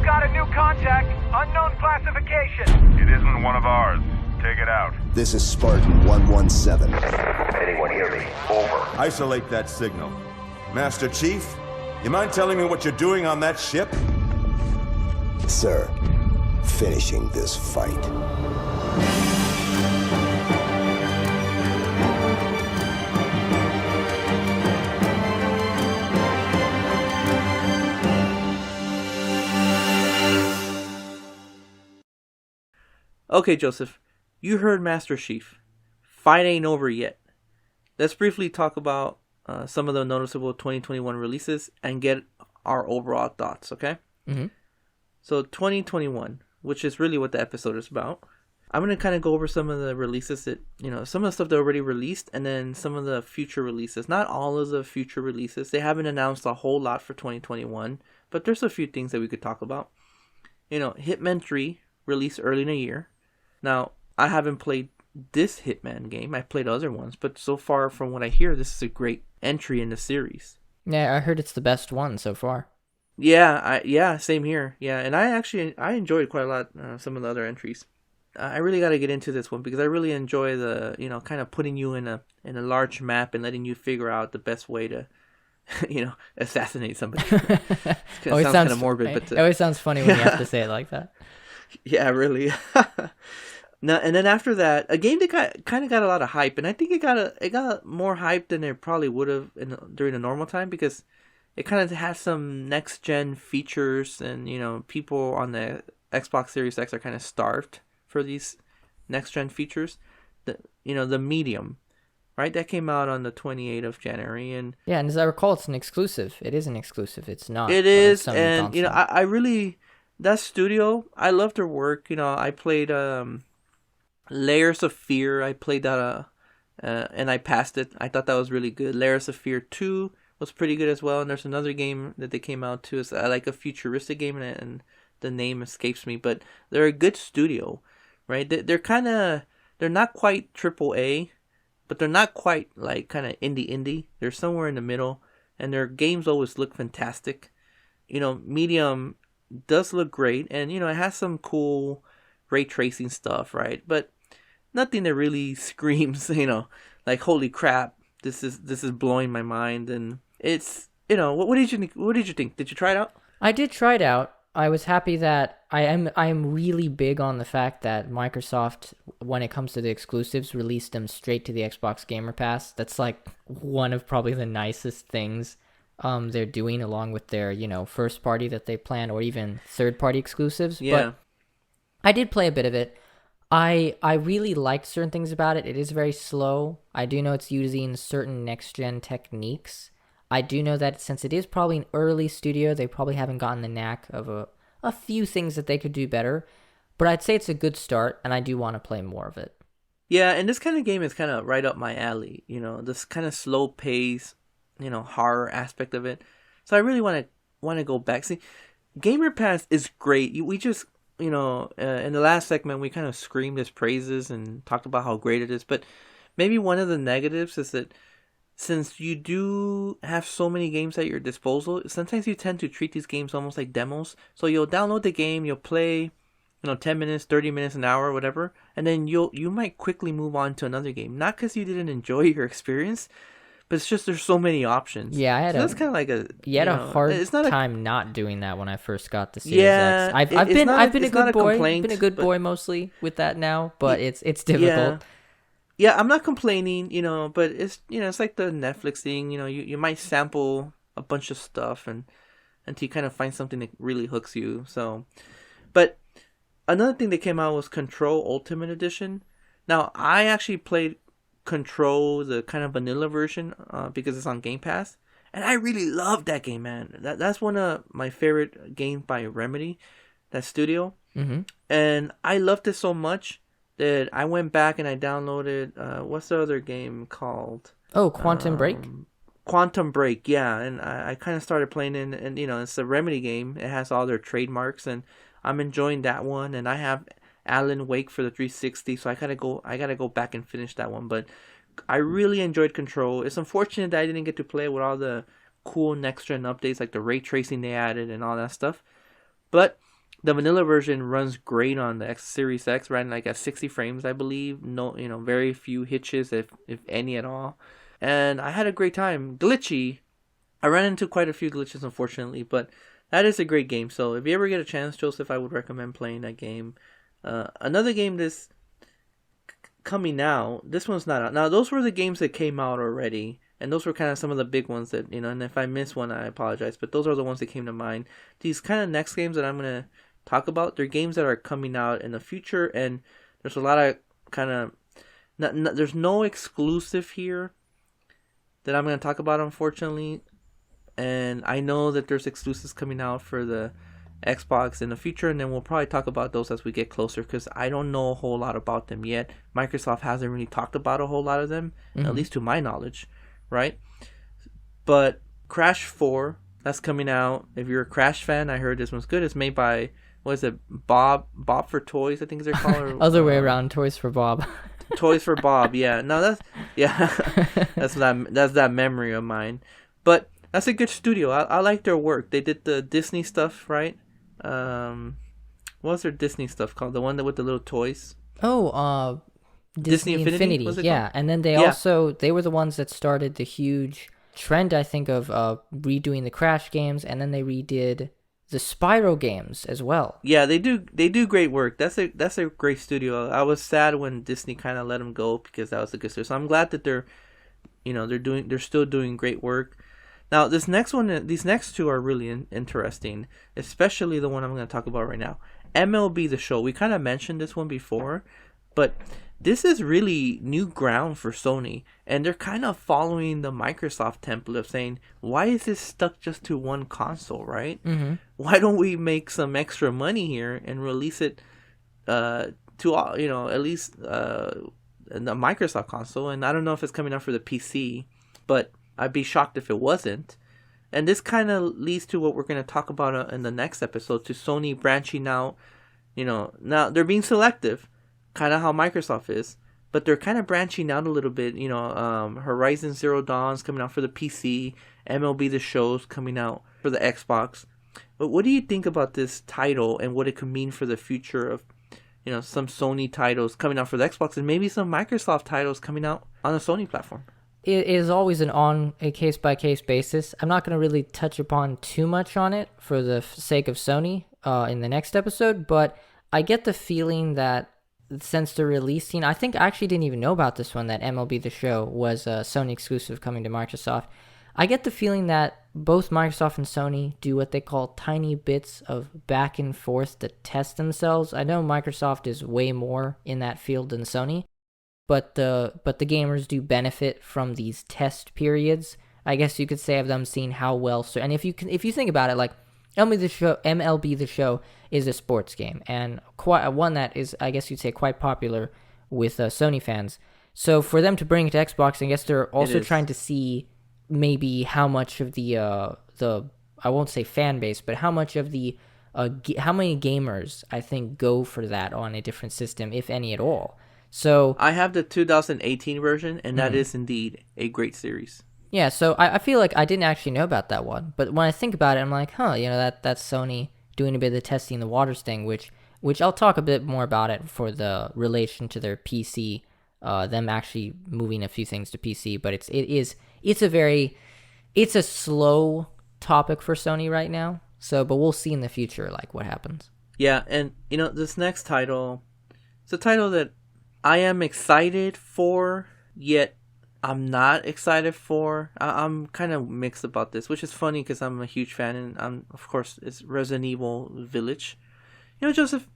Got a new contact, unknown classification. It isn't one of ours. Take it out. This is Spartan 117. Anyone hear me? Over. Isolate that signal. Master Chief, you mind telling me what you're doing on that ship? Sir, finishing this fight. Okay, Joseph, you heard Master Chief. Fight ain't over yet. Let's briefly talk about some of the noticeable 2021 releases and get our overall thoughts, okay? Mm-hmm. So 2021, which is really what the episode is about. I'm going to kind of go over some of the releases that, some of the stuff that already released, and then some of the future releases. Not all of the future releases. They haven't announced a whole lot for 2021, but there's a few things that we could talk about. Hitman 3 released early in the year. Now, I haven't played this Hitman game. I've played other ones, but so far from what I hear, this is a great entry in the series. Yeah, I heard it's the best one so far. Yeah, same here. Yeah, and I enjoyed quite a lot some of the other entries. I really got to get into this one because I really enjoy the, kind of putting you in a large map and letting you figure out the best way to, assassinate somebody. It sounds kind of morbid, but it always sounds funny when you have to say it like that. Yeah, really. Now, and then after that, a game that kind of got a lot of hype, and I think it got more hype than it probably would have during a normal time because it kind of has some next gen features, and people on the Xbox Series X are kind of starved for these next gen features. The Medium, right? That came out on the 28th of January, and yeah, and as I recall, it's an exclusive. It is an exclusive. It's not. It is, and I really that studio. I love their work. I played Layers of Fear. I played that and I passed it. I thought that was really good. Layers of Fear 2 was pretty good as well. And there's another game that they came out to. It's like a futuristic game, and the name escapes me. But they're a good studio, right? They're not quite AAA, but they're not quite like kind of indie. They're somewhere in the middle, and their games always look fantastic. Medium does look great, and it has some cool ray tracing stuff, right? But nothing that really screams, like holy crap, this is blowing my mind. And it's what did you think? Did you try it out? I did try it out. I was happy that I am really big on the fact that Microsoft, when it comes to the exclusives, released them straight to the Xbox Gamer Pass. That's like one of probably the nicest things they're doing, along with their first party that they plan, or even third party exclusives. Yeah. But I did play a bit of it. I really liked certain things about it. It is very slow. I do know it's using certain next-gen techniques. I do know that since it is probably an early studio, they probably haven't gotten the knack of a few things that they could do better. But I'd say it's a good start, and I do want to play more of it. Yeah, and this kind of game is kind of right up my alley. This kind of slow pace, horror aspect of it. So I really want to go back. See, Gamer Pass is great. We just, in the last segment, we kind of screamed his praises and talked about how great it is. But maybe one of the negatives is that since you do have so many games at your disposal, sometimes you tend to treat these games almost like demos. So you'll download the game, you'll play, 10 minutes, 30 minutes, an hour, whatever, and then you might quickly move on to another game. Not because you didn't enjoy your experience, but it's just there's so many options. Yeah, that's kind of like a hard time not doing that when I first got the Series X. I've been a good boy. I've been a good boy mostly with that now, but it's difficult. Yeah, I'm not complaining, but it's it's like the Netflix thing. You might sample a bunch of stuff until you kind of find something that really hooks you. So, but another thing that came out was Control Ultimate Edition. Now, I actually played Control, the kind of vanilla version, because it's on Game Pass, and I really loved that game, man. That's one of my favorite games by Remedy, that studio. Mm-hmm. And I loved it so much that I went back and I downloaded, what's the other game called? Oh, Quantum Break? Quantum Break, yeah. And I kind of started playing it, and it's a Remedy game. It has all their trademarks, and I'm enjoying that one. And I have Alan Wake for the 360, so I gotta go back and finish that one. But I really enjoyed Control. It's unfortunate that I didn't get to play it with all the cool next gen updates, like the ray tracing they added and all that stuff. But the vanilla version runs great on the Series X, running like at 60 frames, I believe. No, very few hitches, if any at all. And I had a great time. Glitchy. I ran into quite a few glitches, unfortunately, but that is a great game. So if you ever get a chance, Joseph, I would recommend playing that game. Another game that's coming out. This one's not out. Now, those were the games that came out already. And those were kind of some of the big ones that, and if I miss one, I apologize. But those are the ones that came to mind. These kind of next games that I'm going to talk about, they're games that are coming out in the future. And there's a lot of kind of... there's no exclusive here that I'm going to talk about, unfortunately. And I know that there's exclusives coming out for the Xbox in the future, and then we'll probably talk about those as we get closer, because I don't know a whole lot about them yet. Microsoft hasn't really talked about a whole lot of them, at least to my knowledge, right? But Crash 4, that's coming out. If you're a Crash fan, I heard this one's good. It's made by, what is it, Bob for Toys, I think they're called. Other way around, Toys for Bob. Toys for Bob, yeah. No, that's that memory of mine. But that's a good studio. I like their work. They did the Disney stuff, right? What was their Disney stuff called? The one that with the little toys. Oh, Disney Infinity. Yeah, and then they were the ones that started the huge trend, I think, of redoing the Crash games, and then they redid the Spyro games as well. Yeah, they do great work. That's a great studio. I was sad when Disney kind of let them go, because that was a good studio. So I'm glad that they're still doing great work. Now, these next two are really interesting, especially the one I'm going to talk about right now. MLB The Show. We kind of mentioned this one before, but this is really new ground for Sony, and they're kind of following the Microsoft template of saying, why is this stuck just to one console, right? Mm-hmm. Why don't we make some extra money here and release it to all, at least the Microsoft console? And I don't know if it's coming out for the PC, but I'd be shocked if it wasn't. And this kind of leads to what we're going to talk about in the next episode, to Sony branching out. Now they're being selective, kind of how Microsoft is, but they're kind of branching out a little bit. Horizon Zero Dawn's coming out for the PC, MLB The Show's coming out for the Xbox. But what do you think about this title and what it could mean for the future of, some Sony titles coming out for the Xbox, and maybe some Microsoft titles coming out on the Sony platform? It is always on a case-by-case basis. I'm not going to really touch upon too much on it for the sake of Sony in the next episode, but I get the feeling that since they're releasing, I think I actually didn't even know about this one, that MLB The Show was a Sony exclusive coming to Microsoft. I get the feeling that both Microsoft and Sony do what they call tiny bits of back and forth to test themselves. I know Microsoft is way more in that field than Sony, but the gamers do benefit from these test periods I guess you could say, of them seeing how well. So, and if you think about it, like MLB the Show is a sports game, and quite one that is, I guess you'd say, quite popular with Sony fans. So for them to bring it to Xbox, I guess they're also trying to see maybe how much of the I won't say fan base, but how much of the how many gamers I think go for that on a different system, if any at all. So I have the 2018 version, and that is indeed a great series. Yeah, so I feel like I didn't actually know about that one, but when I think about it, I'm like, that's Sony doing a bit of the testing the waters thing, which I'll talk a bit more about it for the relation to their PC, them actually moving a few things to PC, but it's a slow topic for Sony right now. So, but we'll see in the future, like, what happens. Yeah, and this next title, it's a title that I am excited for, yet I'm not excited for. I'm kind of mixed about this, which is funny because I'm a huge fan, and of course, it's Resident Evil Village. Joseph,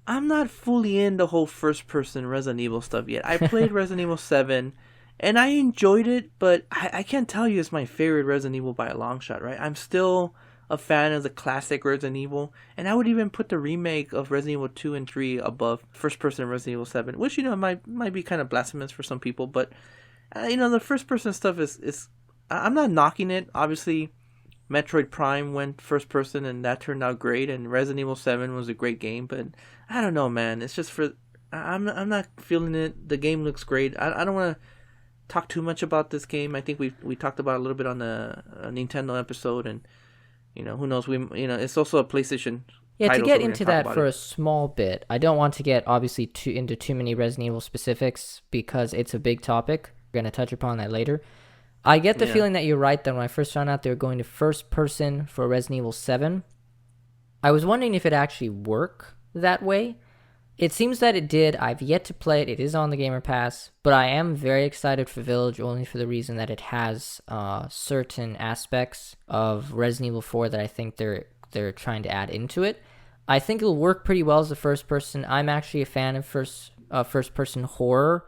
I'm not fully in the whole first-person Resident Evil stuff yet. I played Resident Evil 7, and I enjoyed it, but I can't tell you it's my favorite Resident Evil by a long shot, right? I'm still a fan of the classic Resident Evil, and I would even put the remake of Resident Evil 2 and 3 above first-person Resident Evil 7, which, might be kind of blasphemous for some people, but, the first-person stuff is I'm not knocking it. Obviously, Metroid Prime went first-person, and that turned out great, and Resident Evil 7 was a great game, but I don't know, man. It's just I'm not feeling it. The game looks great. I don't want to talk too much about this game. I think we talked about it a little bit on the Nintendo episode, and who knows? It's also a PlayStation. Yeah, to get into that for a small bit, I don't want to get obviously into too many Resident Evil specifics because it's a big topic. We're going to touch upon that later. I get the feeling that you're right that when I first found out they were going to first person for Resident Evil 7, I was wondering if it actually worked that way. It seems that it did. I've yet to play it. It is on the Gamer Pass, but I am very excited for Village only for the reason that it has certain aspects of Resident Evil 4 that I think they're trying to add into it. I think it'll work pretty well as a first person. I'm actually a fan of first person horror.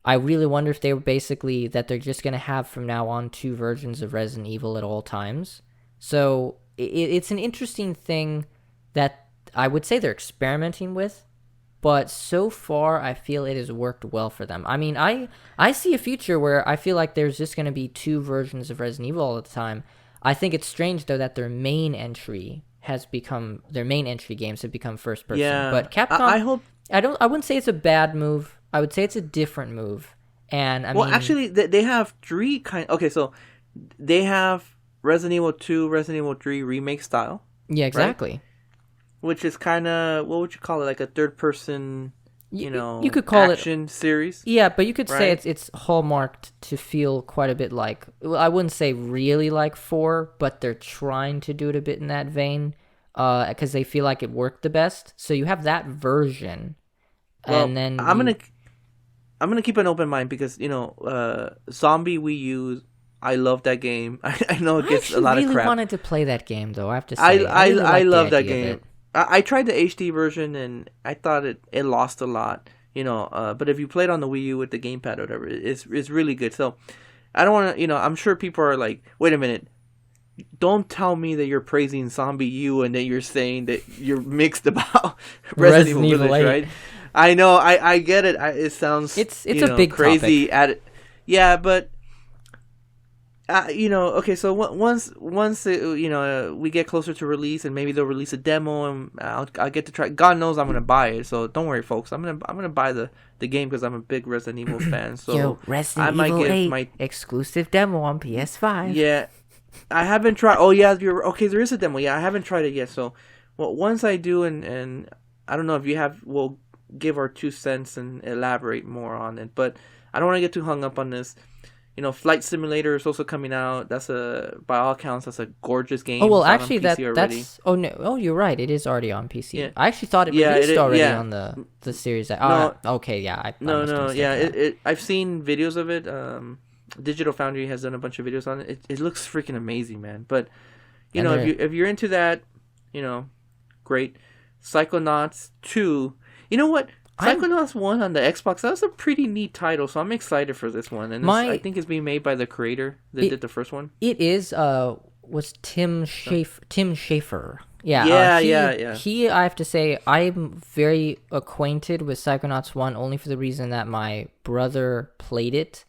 I really wonder if they're just going to have from now on 2 versions of Resident Evil at all times. So it's an interesting thing that I would say they're experimenting with. But so far, I feel it has worked well for them. I mean, I see a future where I feel like there's just going to be 2 versions of Resident Evil all the time. I think it's strange, though, that their main entry games have become first person. Yeah, but Capcom, I wouldn't say it's a bad move. I would say it's a different move. And I mean, actually, they have 3 kind. Okay, so they have Resident Evil 2, Resident Evil 3 remake style. Yeah, exactly. Right? Which is kind of, what would you call it? Like a third-person, you could call action series. Yeah, but you could say it's hallmarked to feel quite a bit like. Well, I wouldn't say really like 4, but they're trying to do it a bit in that vein, because they feel like it worked the best. So you have that version, and then I'm gonna keep an open mind because Zombie Wii U. I love that game. I know it gets a lot of crap. I really wanted to play that game though. I have to say, I love that game. I tried the HD version and I thought it lost a lot, but if you play it on the Wii U with the gamepad or whatever, it's really good. So I don't want to, I'm sure people are like, wait a minute, don't tell me that you're praising Zombie U and that you're saying that you're mixed about Resident Evil Village, right? I know, I get it. It sounds it's a big crazy topic. Yeah, but okay, so once we get closer to release and maybe they'll release a demo and I'll get to try. God knows I'm gonna buy it, so don't worry, folks. I'm gonna buy the game because I'm a big Resident Evil fan. So Resident Evil 8 exclusive demo on PS5. Yeah, I haven't tried. Oh yeah, you're okay. There is a demo. Yeah, I haven't tried it yet. So once I do, and I don't know if you have, we'll give our 2 cents and elaborate more on it. But I don't want to get too hung up on this. Flight Simulator is also coming out. That's by all accounts, that's a gorgeous game. Oh well, actually, that's. Oh no, oh you're right. It is already on PC. Yeah. I actually thought it released already on the series. Okay, yeah. I've seen videos of it. Digital Foundry has done a bunch of videos on it. It looks freaking amazing, man. But if you're into that, great. Psychonauts 2. You know what? Psychonauts 1 on the Xbox, that was a pretty neat title, so I'm excited for this one. And I think it's being made by the creator that did the first one. It is, was Tim Schafer. Yeah, He, I have to say, I'm very acquainted with Psychonauts 1 only for the reason that my brother played it.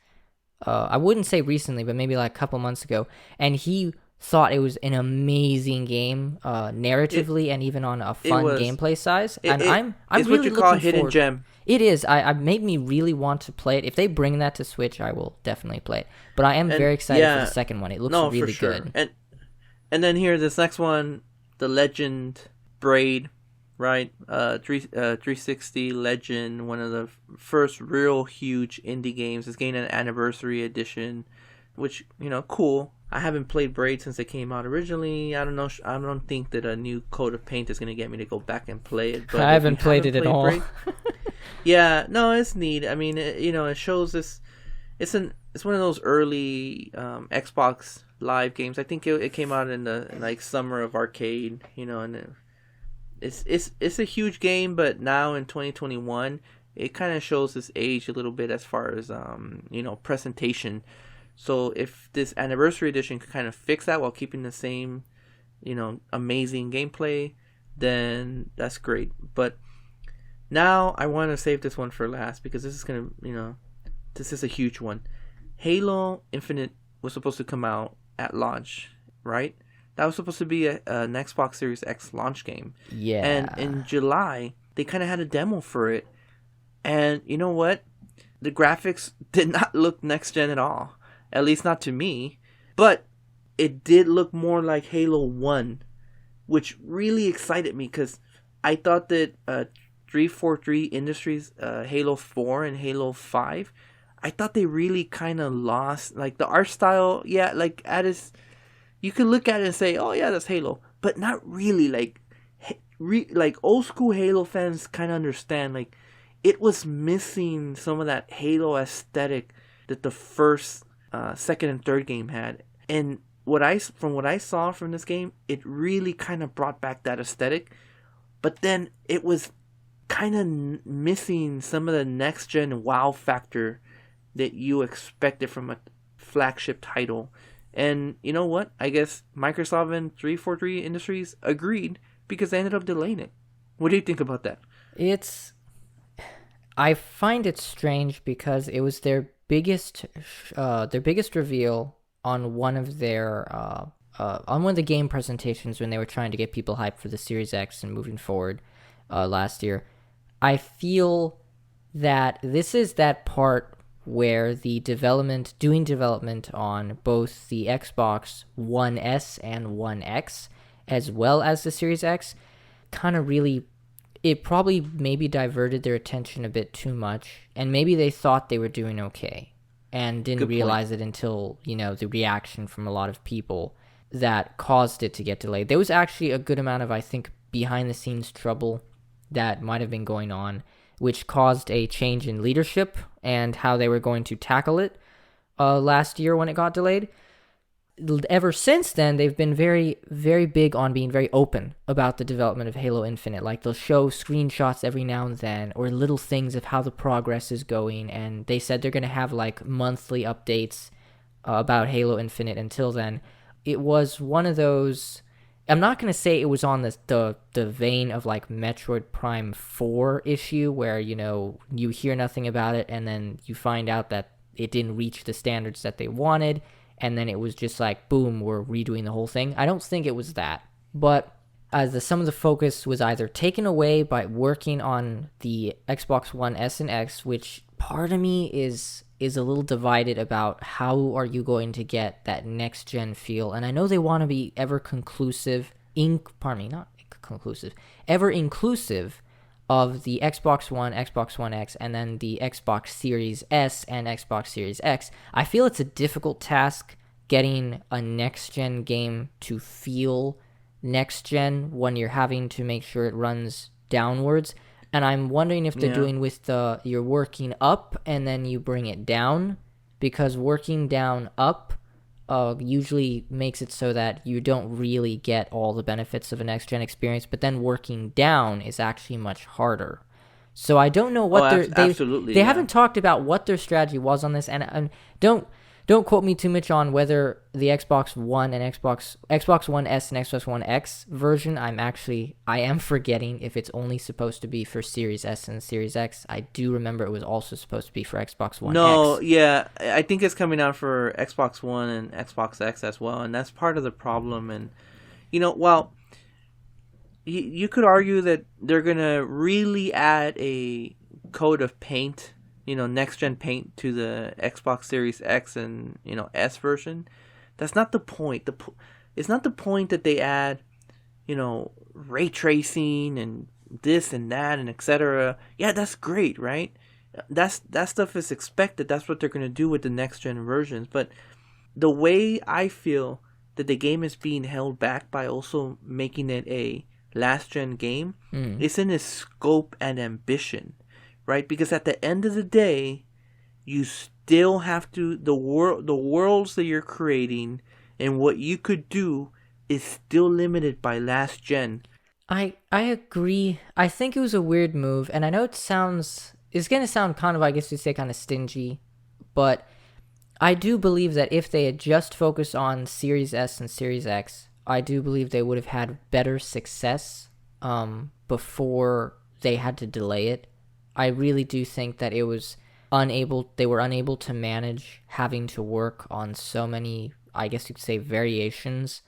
I wouldn't say recently, but maybe like a couple months ago. And he thought it was an amazing game, narratively and even on a fun gameplay size. And I'm it's really what you call looking hidden forward. gem. It is. I made me really want to play it. If they bring that to Switch, I will definitely play it. But I am very excited for the second one. It looks really good. And then here, this next one, the Legend Braid, right? 360 Legend, one of the first real huge indie games. It's getting an anniversary edition, which, cool. I haven't played Braid since it came out originally. I don't know. I don't think that a new coat of paint is going to get me to go back and play it. But I haven't played it at all. Braid, yeah, no, it's neat. I mean, it shows this. It's one of those early Xbox Live games. I think it came out in the summer of arcade. And it's a huge game, but now in 2021, it kind of shows its age a little bit as far as presentation. So if this anniversary edition could kind of fix that while keeping the same, amazing gameplay, then that's great. But now I want to save this one for last because this is this is a huge one. Halo Infinite was supposed to come out at launch, right? That was supposed to be an Xbox Series X launch game. Yeah. And in July, they kind of had a demo for it. And you know what? The graphics did not look next gen at all. At least not to me. But it did look more like Halo 1, which really excited me because I thought that 343 Industries, Halo 4 and Halo 5, I thought they really kind of lost, like the art style, yeah, like you could look at it and say, oh yeah, that's Halo, but not really, like old school Halo fans kind of understand, like it was missing some of that Halo aesthetic that the first, second and third game had. And from what I saw from this game, it really kind of brought back that aesthetic, but then it was kind of missing some of the next gen wow factor that you expected from a flagship title. And you know what? I guess Microsoft and 343 Industries agreed because they ended up delaying it. What do you think about that? I find it strange because it was their biggest reveal on one of the game presentations when they were trying to get people hyped for the Series X and moving forward last year. I feel that this is that part where doing development on both the Xbox One S and One X, as well as the Series X, kind of it probably maybe diverted their attention a bit too much, and maybe they thought they were doing okay, and didn't realize it until, the reaction from a lot of people that caused it to get delayed. There was actually a good amount of, I think, behind-the-scenes trouble that might have been going on, which caused a change in leadership and how they were going to tackle it last year when it got delayed. Ever since then, they've been very, very big on being very open about the development of Halo Infinite. Like, they'll show screenshots every now and then, or little things of how the progress is going, and they said they're going to have, monthly updates about Halo Infinite. Until then, it was one of those... I'm not going to say it was on the vein of Metroid Prime 4 issue where, you hear nothing about it and then you find out that it didn't reach the standards that they wanted, and then it was just boom, we're redoing the whole thing. I don't think it was that. But some of the focus was either taken away by working on the Xbox One S and X, which part of me is a little divided about how are you going to get that next gen feel. And I know they want to be ever inclusive of the Xbox One, Xbox One X, and then the Xbox Series S and Xbox Series X. I feel it's a difficult task getting a next gen game to feel next gen when you're having to make sure it runs downwards. And I'm wondering if they're doing with you're working up and then you bring it down, because working down up usually makes it so that you don't really get all the benefits of a next-gen experience, but then working down is actually much harder. So I don't know what absolutely, they yeah. haven't talked about what their strategy was on this, and don't quote me too much on whether the Xbox One and Xbox One S and Xbox One X version. I am forgetting if it's only supposed to be for Series S and Series X. I do remember it was also supposed to be for Xbox One No, X. yeah, I think it's coming out for Xbox One and Xbox X as well, and that's part of the problem. And well, you could argue that they're gonna really add a coat of paint, next gen paint to the Xbox Series X and S version. That's not the point. It's not the point that they add, ray tracing and this and that and etc. Yeah, that's great, right? That stuff is expected. That's what they're gonna do with the next gen versions. But the way I feel that the game is being held back by also making it a last gen game is in its scope and ambition. Right, because at the end of the day, you still have to the worlds that you're creating and what you could do is still limited by last gen. I agree. I think it was a weird move, and I know it's going to sound kind of, I guess you'd say, kind of stingy, but I do believe that if they had just focused on Series S and Series X, I do believe they would have had better success before they had to delay it. I really do think that they were unable to manage having to work on so many, I guess you could say, variations.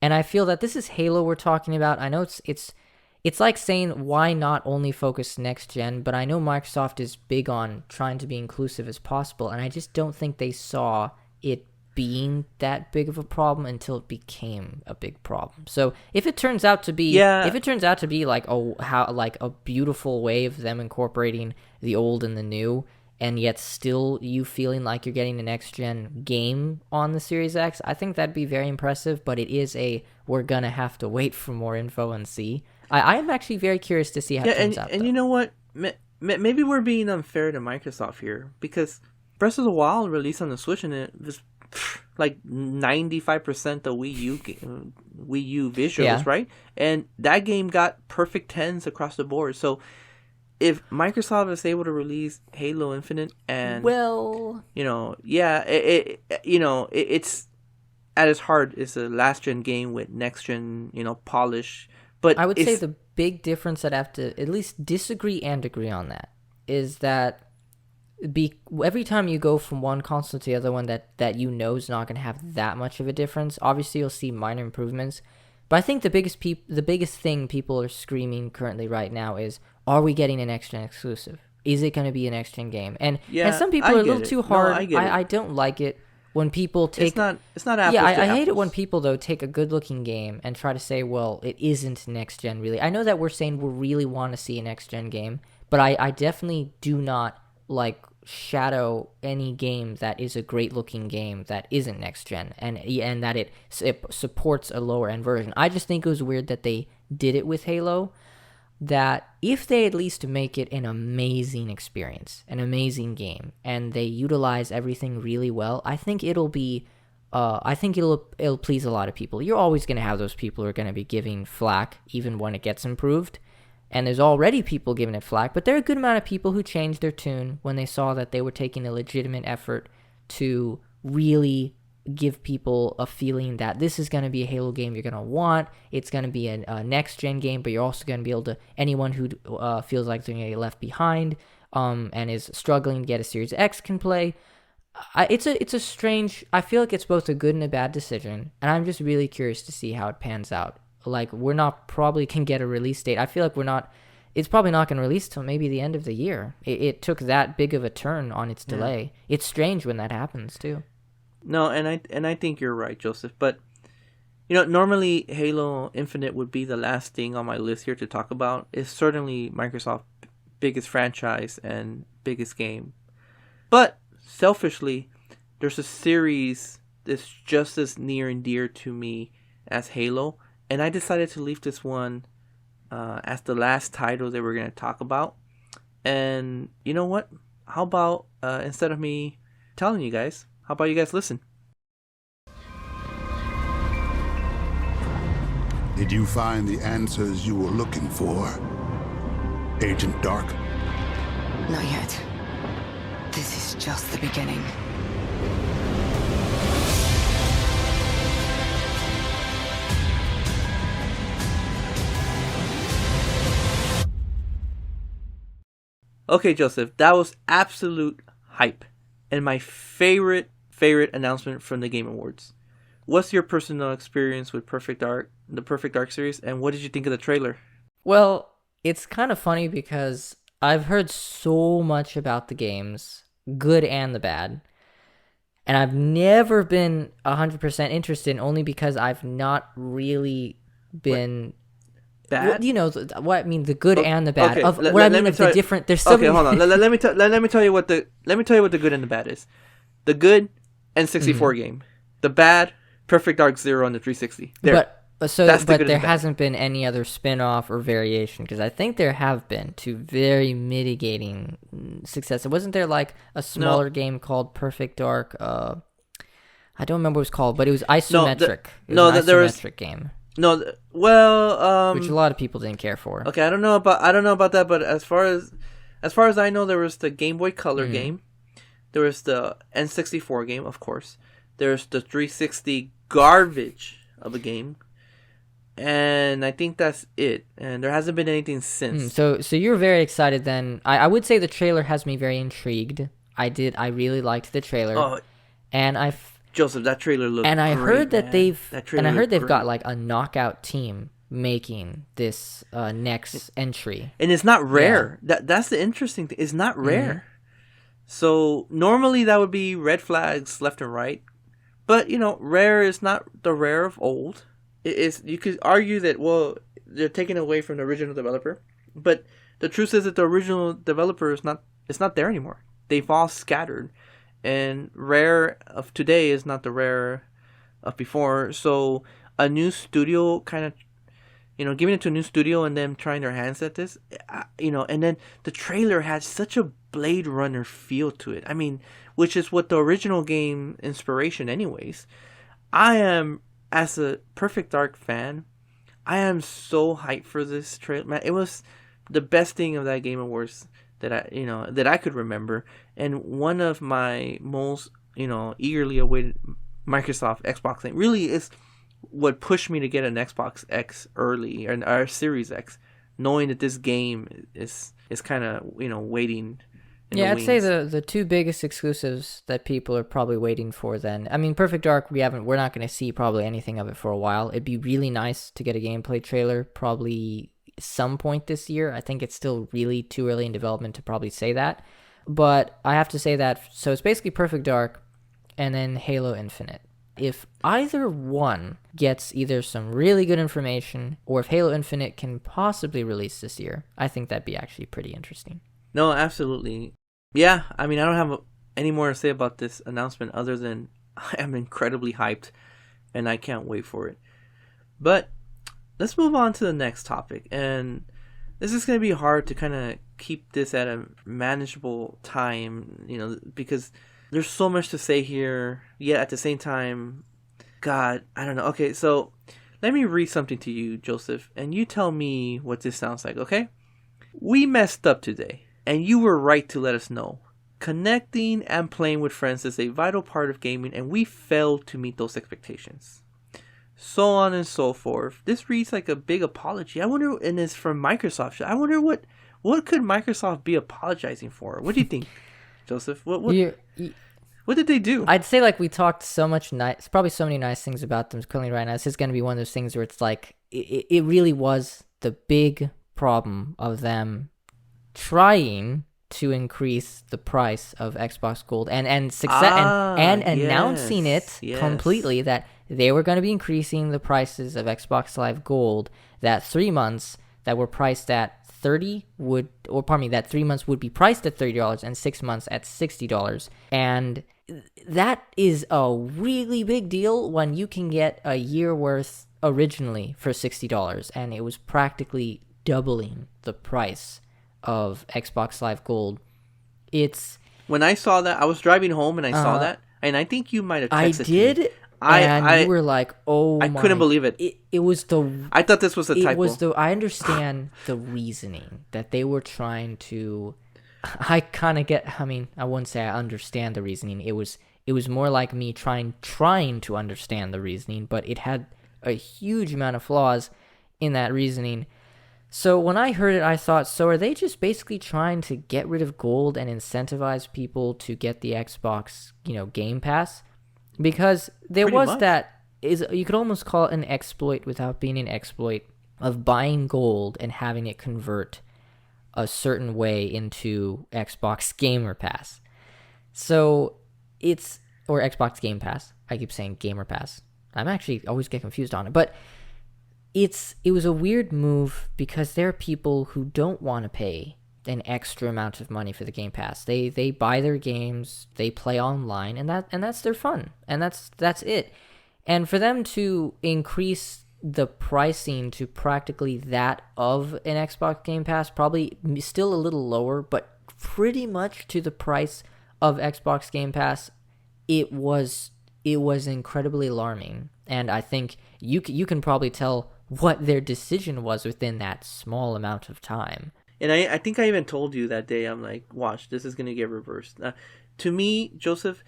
And I feel that this is Halo we're talking about. I know it's like saying, why not only focus next gen, but I know Microsoft is big on trying to be inclusive as possible, and I just don't think they saw it being that big of a problem until it became a big problem. So if it turns out to be like a beautiful way of them incorporating the old and the new, and yet still you feeling like you're getting the next gen game on the Series X, I think that'd be very impressive. But it is we're gonna have to wait for more info and see. I am actually very curious to see how it turns out. And you know what? Maybe we're being unfair to Microsoft here, because Breath of the Wild released on the Switch and it was like 95% the Wii U visuals, right? And that game got perfect 10s across the board. So if Microsoft is able to release Halo Infinite and it's at its heart it's a last gen game with next gen polish. But I would say the big difference I'd have to at least disagree and agree on that is that every time you go from one console to the other one that is not going to have that much of a difference. Obviously, you'll see minor improvements, but I think the biggest thing people are screaming currently right now is, are we getting an next-gen exclusive? Is it going to be a next-gen game? And some people are a little too hard. No, I don't like it when people take... It's not apples I to hate it apples. when people, though, take a good-looking game and try to say, well, it isn't next-gen, really. I know that we're saying we really want to see a next-gen game, but I definitely do not shadow any game that is a great looking game that isn't next gen and that it supports a lower end version. I just think it was weird that they did it with Halo, that if they at least make it an amazing experience, an amazing game, and they utilize everything really well, I think it'll be it'll please a lot of people. You're always going to have those people who are going to be giving flack even when it gets improved. And there's already people giving it flack, but there are a good amount of people who changed their tune when they saw that they were taking a legitimate effort to really give people a feeling that this is going to be a Halo game you're going to want. It's going to be a next-gen game, but you're also going to be able to, anyone who feels like they're going to get left behind and is struggling to get a Series X can play. It's a strange, I feel like it's both a good and a bad decision, and I'm just really curious to see how it pans out. We're not probably can get a release date. I feel like it's probably not going to release till maybe the end of the year. It took that big of a turn on its delay. Yeah. It's strange when that happens too. No, and I think you're right, Joseph. But normally Halo Infinite would be the last thing on my list here to talk about. It's certainly Microsoft's biggest franchise and biggest game. But selfishly, there's a series that's just as near and dear to me as Halo. And I decided to leave this one as the last title that we're going to talk about. And you know what? How about, instead of me telling you guys, how about you guys listen? Did you find the answers you were looking for, Agent Dark? Not yet. This is just the beginning. Okay, Joseph, that was absolute hype, and my favorite announcement from the Game Awards. What's your personal experience with the Perfect Dark series, and what did you think of the trailer? Well, it's kind of funny because I've heard so much about the games, good and the bad, and I've never been 100% interested, only because I've not really been... Bad? Well, you know what I mean, the good and the bad. Okay, Of what I mean of the different. There's so okay, many... hold on. Let me tell you what the good and the bad is. The good N64 game. The bad Perfect Dark Zero on the 360. There. But there hasn't been any other spin-off or variation, because I think there have been, to very mitigating success. Wasn't there like a smaller game called Perfect Dark? I don't remember what it was called, but it was isometric. It was an isometric game. No, well, which a lot of people didn't care for. Okay, I don't know about that, but as far as I know, there was the Game Boy Color game, there was the N64 game, of course, there's the 360 garbage of a game, and I think that's it. And there hasn't been anything since. So you're very excited then. I would say the trailer has me very intrigued. I really liked the trailer. Oh, and Joseph, that trailer looked and I great, heard that man. they've got like a knockout team making this next entry, and it's not rare. Yeah. That's the interesting thing. It's not rare. So normally that would be red flags left and right, but rare is not the rare of old. It is. You could argue that they're taking away from the original developer, but the truth is that the original developer is not. It's not there anymore. They've all scattered. And rare of today is not the rare of before. So a new studio kind of, giving it to a new studio and them trying their hands at this, and then the trailer had such a Blade Runner feel to it. I mean, which is what the original game inspiration anyways. I am, as a Perfect Dark fan, I am so hyped for this trailer. Man, it was the best thing of that Game Awards that I could remember, and one of my most eagerly awaited Microsoft Xbox thing really is what pushed me to get an Xbox X early, and our Series X, knowing that this game is kind of waiting. I'd say the two biggest exclusives that people are probably waiting for. Then, I mean, Perfect Dark, we're not going to see probably anything of it for a while. It'd be really nice to get a gameplay trailer, probably some point this year. I think it's still really too early in development to probably say that, but I have to say that. So it's basically Perfect Dark and then Halo Infinite. If either one gets either some really good information, or if Halo Infinite can possibly release this year, I think that'd be actually pretty interesting. No, absolutely. Yeah, I mean, I don't have any more to say about this announcement other than I am incredibly hyped and I can't wait for it. But let's move on to the next topic, and this is going to be hard to kind of keep this at a manageable time, because there's so much to say here, yet at the same time, God, I don't know. Okay, so let me read something to you, Joseph, and you tell me what this sounds like, okay? We messed up today, and you were right to let us know. Connecting and playing with friends is a vital part of gaming, and we failed to meet those expectations. So on and so forth. This reads like a big apology. I wonder, and it's from Microsoft. I wonder what could Microsoft be apologizing for? What do you think, Joseph? What did they do? I'd say we talked so much probably so many nice things about them currently right now. This is going to be one of those things where it's like it really was the big problem of them trying to increase the price of Xbox Gold and success and announcing it completely that they were going to be increasing the prices of Xbox Live Gold, that 3 months that were priced at that 3 months would be priced at $30 and 6 months at $60. And that is a really big deal when you can get a year worth originally for $60, and it was practically doubling the price of Xbox Live Gold. When I saw that, I was driving home and I saw that, and I think you might have texted me. I did. You were like, "Oh, I couldn't believe it." It was I thought this was a typo. I understand the reasoning that they were trying to I kind of get. I mean, I wouldn't say I understand the reasoning. It was more like me trying to understand the reasoning, but it had a huge amount of flaws in that reasoning. So when I heard it, I thought, so are they just basically trying to get rid of gold and incentivize people to get the Xbox, Game Pass? Because there Pretty was much. that is you could almost call it an exploit without being an exploit of buying gold and having it convert a certain way into Xbox Gamer Pass. So or Xbox Game Pass. I keep saying Gamer Pass. I'm actually always get confused on it, but it was a weird move because there are people who don't want to pay an extra amount of money for the Game Pass. They buy their games, they play online, and that's their fun, and that's it. And for them to increase the pricing to practically that of an Xbox Game Pass, probably still a little lower, but pretty much to the price of Xbox Game Pass, it was incredibly alarming. And I think you can probably tell what their decision was within that small amount of time. And I think I even told you that day, I'm like, watch, this is going to get reversed. To me, Joseph,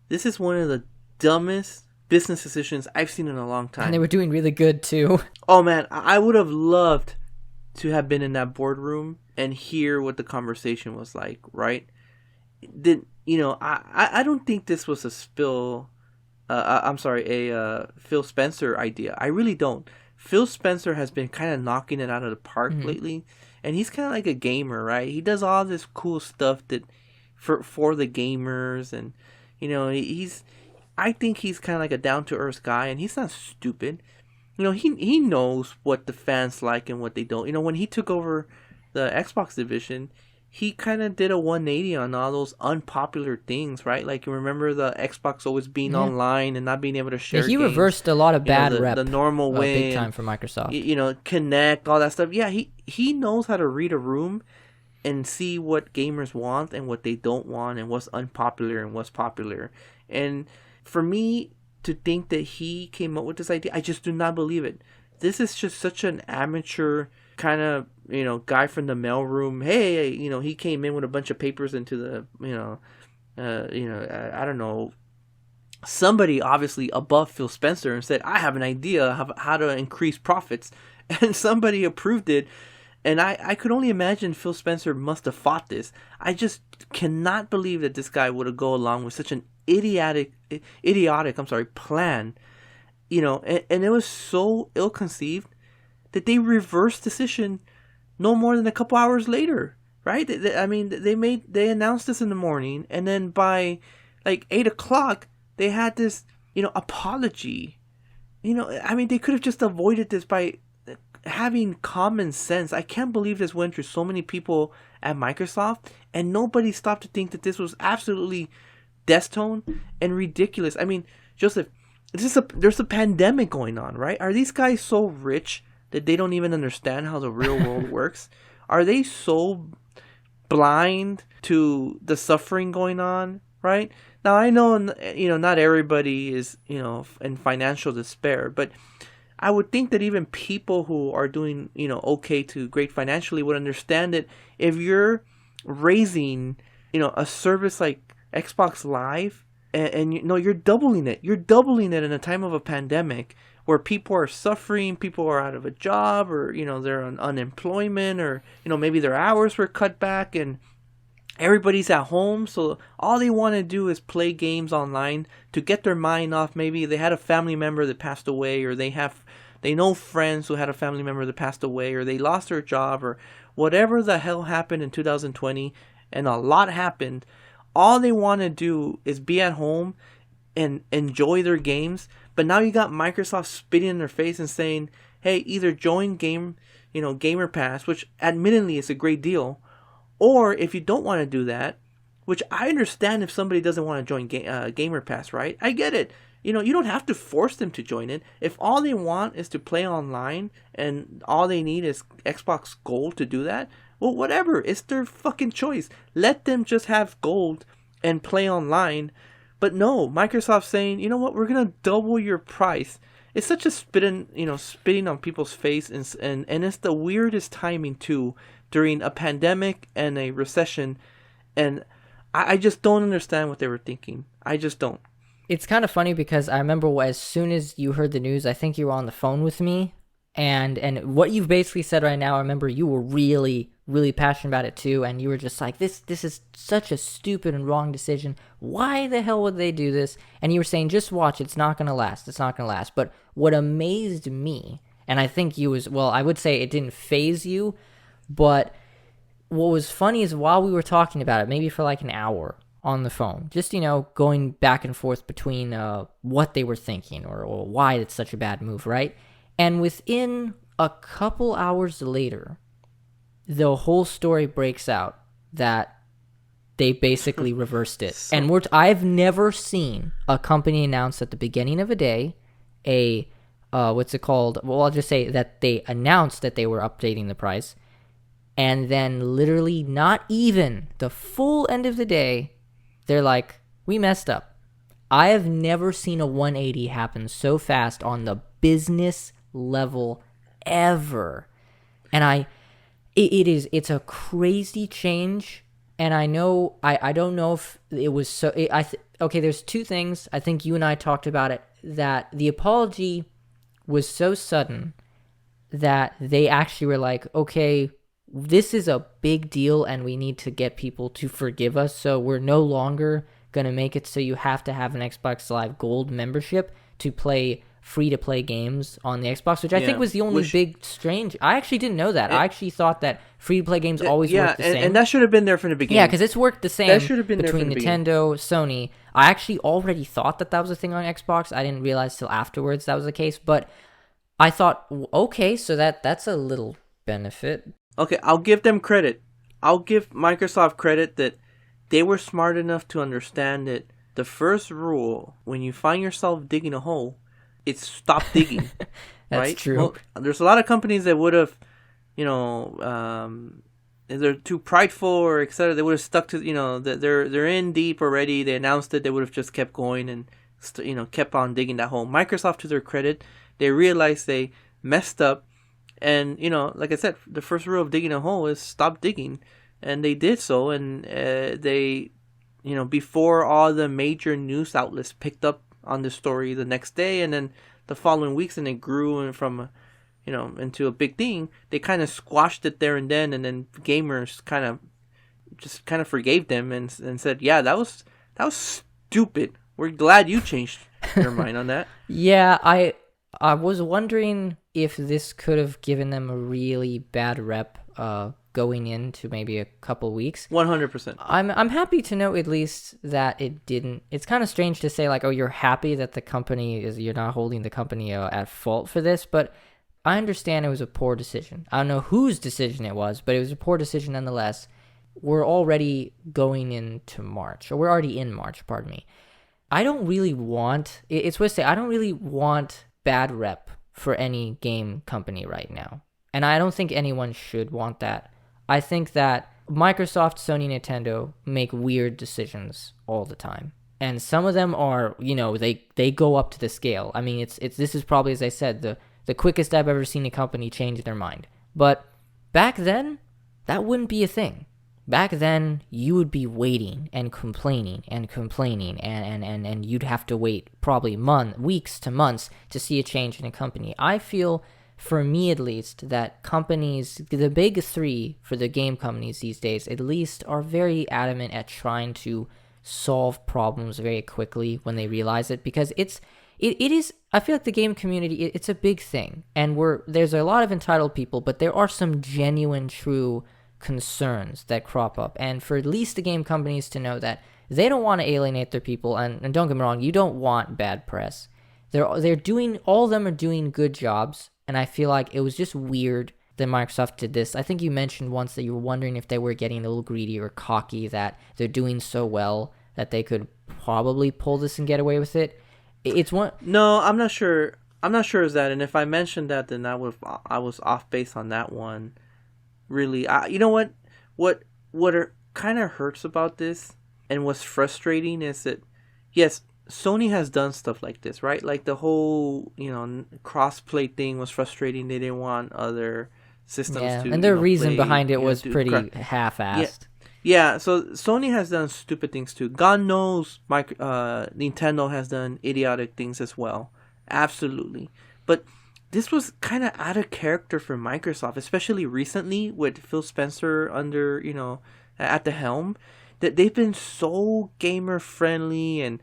this is one of the dumbest business decisions I've seen in a long time. And they were doing really good too. Oh man, I would have loved to have been in that boardroom and hear what the conversation was like, right? I don't think this was a Phil Spencer idea. I really don't. Phil Spencer has been kind of knocking it out of the park lately, and he's kind of like a gamer, right? He does all this cool stuff that for the gamers, and I think he's kind of like a down-to-earth guy, and he's not stupid. He knows what the fans like and what they don't. When he took over the Xbox division, he kind of did a 180 on all those unpopular things, right? Like, you remember the Xbox always being online and not being able to share he games. reversed a lot of bad rep. The normal way. Big time for Microsoft. Connect, all that stuff. Yeah, he knows how to read a room and see what gamers want and what they don't want and what's unpopular and what's popular. And for me to think that he came up with this idea, I just do not believe it. This is just such an amateur kind of, guy from the mailroom. Hey, he came in with a bunch of papers into the, I don't know, somebody obviously above Phil Spencer and said, I have an idea of how to increase profits. And somebody approved it. And I could only imagine Phil Spencer must have fought this. I just cannot believe that this guy would have go along with such an idiotic plan. And it was so ill-conceived that they reversed decision no more than a couple hours later, right? They announced this in the morning, and then by like 8:00, they had this, apology. They could have just avoided this by having common sense. I can't believe this went through so many people at Microsoft, and nobody stopped to think that this was absolutely death tone and ridiculous. I mean, Joseph, there's a pandemic going on, right? Are these guys so rich that they don't even understand how the real world works? Are they so blind to the suffering going on, right? Now, I know, not everybody is, in financial despair, but I would think that even people who are doing, okay to great financially would understand that if you're raising, a service like Xbox Live, and you're doubling it. You're doubling it in a time of a pandemic where people are suffering, people are out of a job, or, they're on unemployment, or, maybe their hours were cut back and everybody's at home. So all they want to do is play games online to get their mind off. Maybe they had a family member that passed away, or they know friends who had a family member that passed away, or they lost their job, or whatever the hell happened in 2020, and a lot happened. All they want to do is be at home and enjoy their games. But now you got Microsoft spitting in their face and saying, hey, either join Gamer Pass, which admittedly is a great deal, or if you don't want to do that, which I understand if somebody doesn't want to join Gamer Pass, right? I get it. You don't have to force them to join it. If all they want is to play online and all they need is Xbox Gold to do that, well, whatever. It's their fucking choice. Let them just have gold and play online. But no, Microsoft's saying, you know what? We're gonna double your price. It's such a spitting on people's face, and it's the weirdest timing too, during a pandemic and a recession. And I just don't understand what they were thinking. I just don't. It's kind of funny because I remember as soon as you heard the news, I think you were on the phone with me, and what you've basically said right now, I remember you were really, really passionate about it too, and you were just like, this is such a stupid and wrong decision. Why the hell would they do this? And you were saying, just watch, it's not going to last. It's not going to last. But what amazed me, and I think you was, well, I would say it didn't faze you, but what was funny is while we were talking about it, maybe for like an hour on the phone, just, going back and forth between what they were thinking or why it's such a bad move, right? And within a couple hours later, the whole story breaks out that they basically reversed it. And I've never seen a company announce at the beginning of a day what's it called? Well, I'll just say that they announced that they were updating the price, and then literally not even the full end of the day, they're like, we messed up. I have never seen a 180 happen so fast on the business level ever. And it's a crazy change. And I know, I don't know if it was so, okay, there's two things. I think you and I talked about it, that the apology was so sudden that they actually were like, okay, this is a big deal and we need to get people to forgive us. So we're no longer going to make it so you have to have an Xbox Live Gold membership to play free-to-play games on the Xbox, which I think was the only big strange. I actually didn't know that. I actually thought that free-to-play games always worked the same. And that should have been there from the beginning. Yeah, because it's worked the same that should have been between there from Nintendo, Sony. I actually already thought that was a thing on Xbox. I didn't realize till afterwards that was the case, but I thought, okay, so that's a little benefit. Okay, I'll give them credit. I'll give Microsoft credit that they were smart enough to understand that the first rule, when you find yourself digging a hole, it's stop digging. That's right? true. Well, there's a lot of companies that would have, if they're too prideful or etc., they would have stuck to, they're in deep already. They announced it. They would have just kept going and, kept on digging that hole. Microsoft, to their credit, they realized they messed up. And, like I said, the first rule of digging a hole is stop digging. And they did so. And they, before all the major news outlets picked up on the story the next day and then the following weeks, and it grew from, into a big thing, they kind of squashed it there and then gamers kind of forgave them and said, yeah, that was stupid. We're glad you changed your mind on that. Yeah, I was wondering if this could have given them a really bad rep going into maybe a couple weeks. 100%. I'm happy to know at least that it didn't. It's kind of strange to say like, oh, you're happy that you're not holding the company at fault for this, but I understand it was a poor decision. I don't know whose decision it was, but it was a poor decision nonetheless. We're already going into March, or we're already in March, pardon me. I don't really want, it's what I say, I don't really want bad rep for any game company right now. And I don't think anyone should want that. I think that Microsoft, Sony, Nintendo make weird decisions all the time. And some of them are, they go up to the scale. I mean, this is probably, as I said, the quickest I've ever seen a company change their mind. But back then, that wouldn't be a thing. Back then, you would be waiting and complaining and you'd have to wait probably weeks to months to see a change in a company. I feel, for me at least, that companies, the big three for the game companies these days at least, are very adamant at trying to solve problems very quickly when they realize it, because it is, I feel like the game community, it's a big thing, and there's a lot of entitled people, but there are some genuine, true concerns that crop up, and for at least the game companies to know that they don't want to alienate their people, and don't get me wrong, you don't want bad press. They're doing, all of them are doing good jobs, and I feel like it was just weird that Microsoft did this. I think you mentioned once that you were wondering if they were getting a little greedy or cocky, that they're doing so well that they could probably pull this and get away with it. It's one. No, I'm not sure. I'm not sure is that, and if I mentioned that, then I was off base on that one. Really, you know what kind of hurts about this and what's frustrating is that, yes, Sony has done stuff like this, right? Like the whole, cross-play thing was frustrating. They didn't want other systems to, and their reason play, behind it was pretty half-assed. Yeah, so Sony has done stupid things too. God knows Nintendo has done idiotic things as well. Absolutely. But this was kind of out of character for Microsoft, especially recently with Phil Spencer under, at the helm. That they've been so gamer friendly and,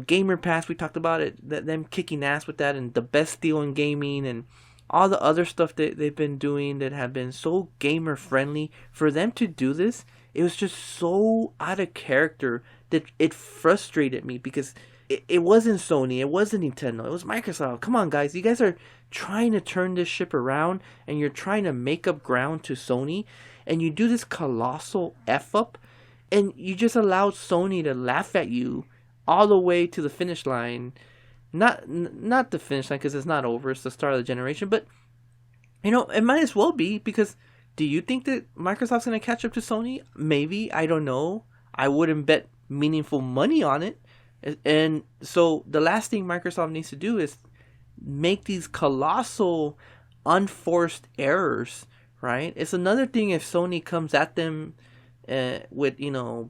Gamer Pass, we talked about it, them kicking ass with that and the best deal in gaming and all the other stuff that they've been doing that have been so gamer friendly. For them to do this, it was just so out of character that it frustrated me because it wasn't Sony, it wasn't Nintendo, it was Microsoft. Come on, guys, you guys are trying to turn this ship around and you're trying to make up ground to Sony, and you do this colossal F up, and you just allowed Sony to laugh at you all the way to the finish line. Not the finish line because it's not over, it's the start of the generation, but it might as well be, because do you think that Microsoft's going to catch up to Sony? Maybe. I don't know. I wouldn't bet meaningful money on it. And so the last thing Microsoft needs to do is make these colossal unforced errors, right? It's another thing if Sony comes at them with,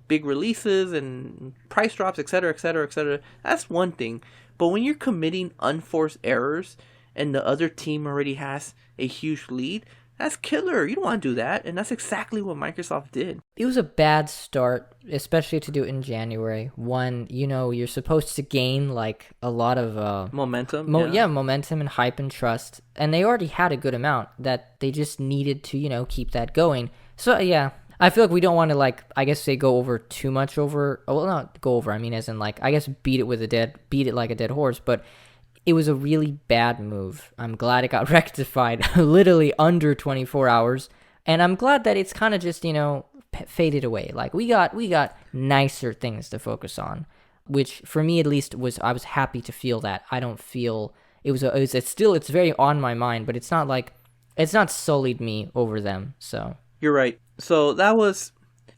big releases and price drops, etc., etc., etc. That's one thing. But when you're committing unforced errors and the other team already has a huge lead, that's killer. You don't want to do that. And that's exactly what Microsoft did. It was a bad start, especially to do it in January. One, you're supposed to gain like a lot of momentum. Momentum and hype and trust. And they already had a good amount that they just needed to, keep that going. So, yeah, I feel like we don't want to say go over too much over. Well, not go over. I mean, as in beat it like a dead horse. But it was a really bad move. I'm glad it got rectified literally under 24 hours. And I'm glad that it's kind of just, faded away. Like we got nicer things to focus on, which for me at least I was happy to feel that. I don't feel it's very on my mind, but it's not sullied me over them. So you're right. So that was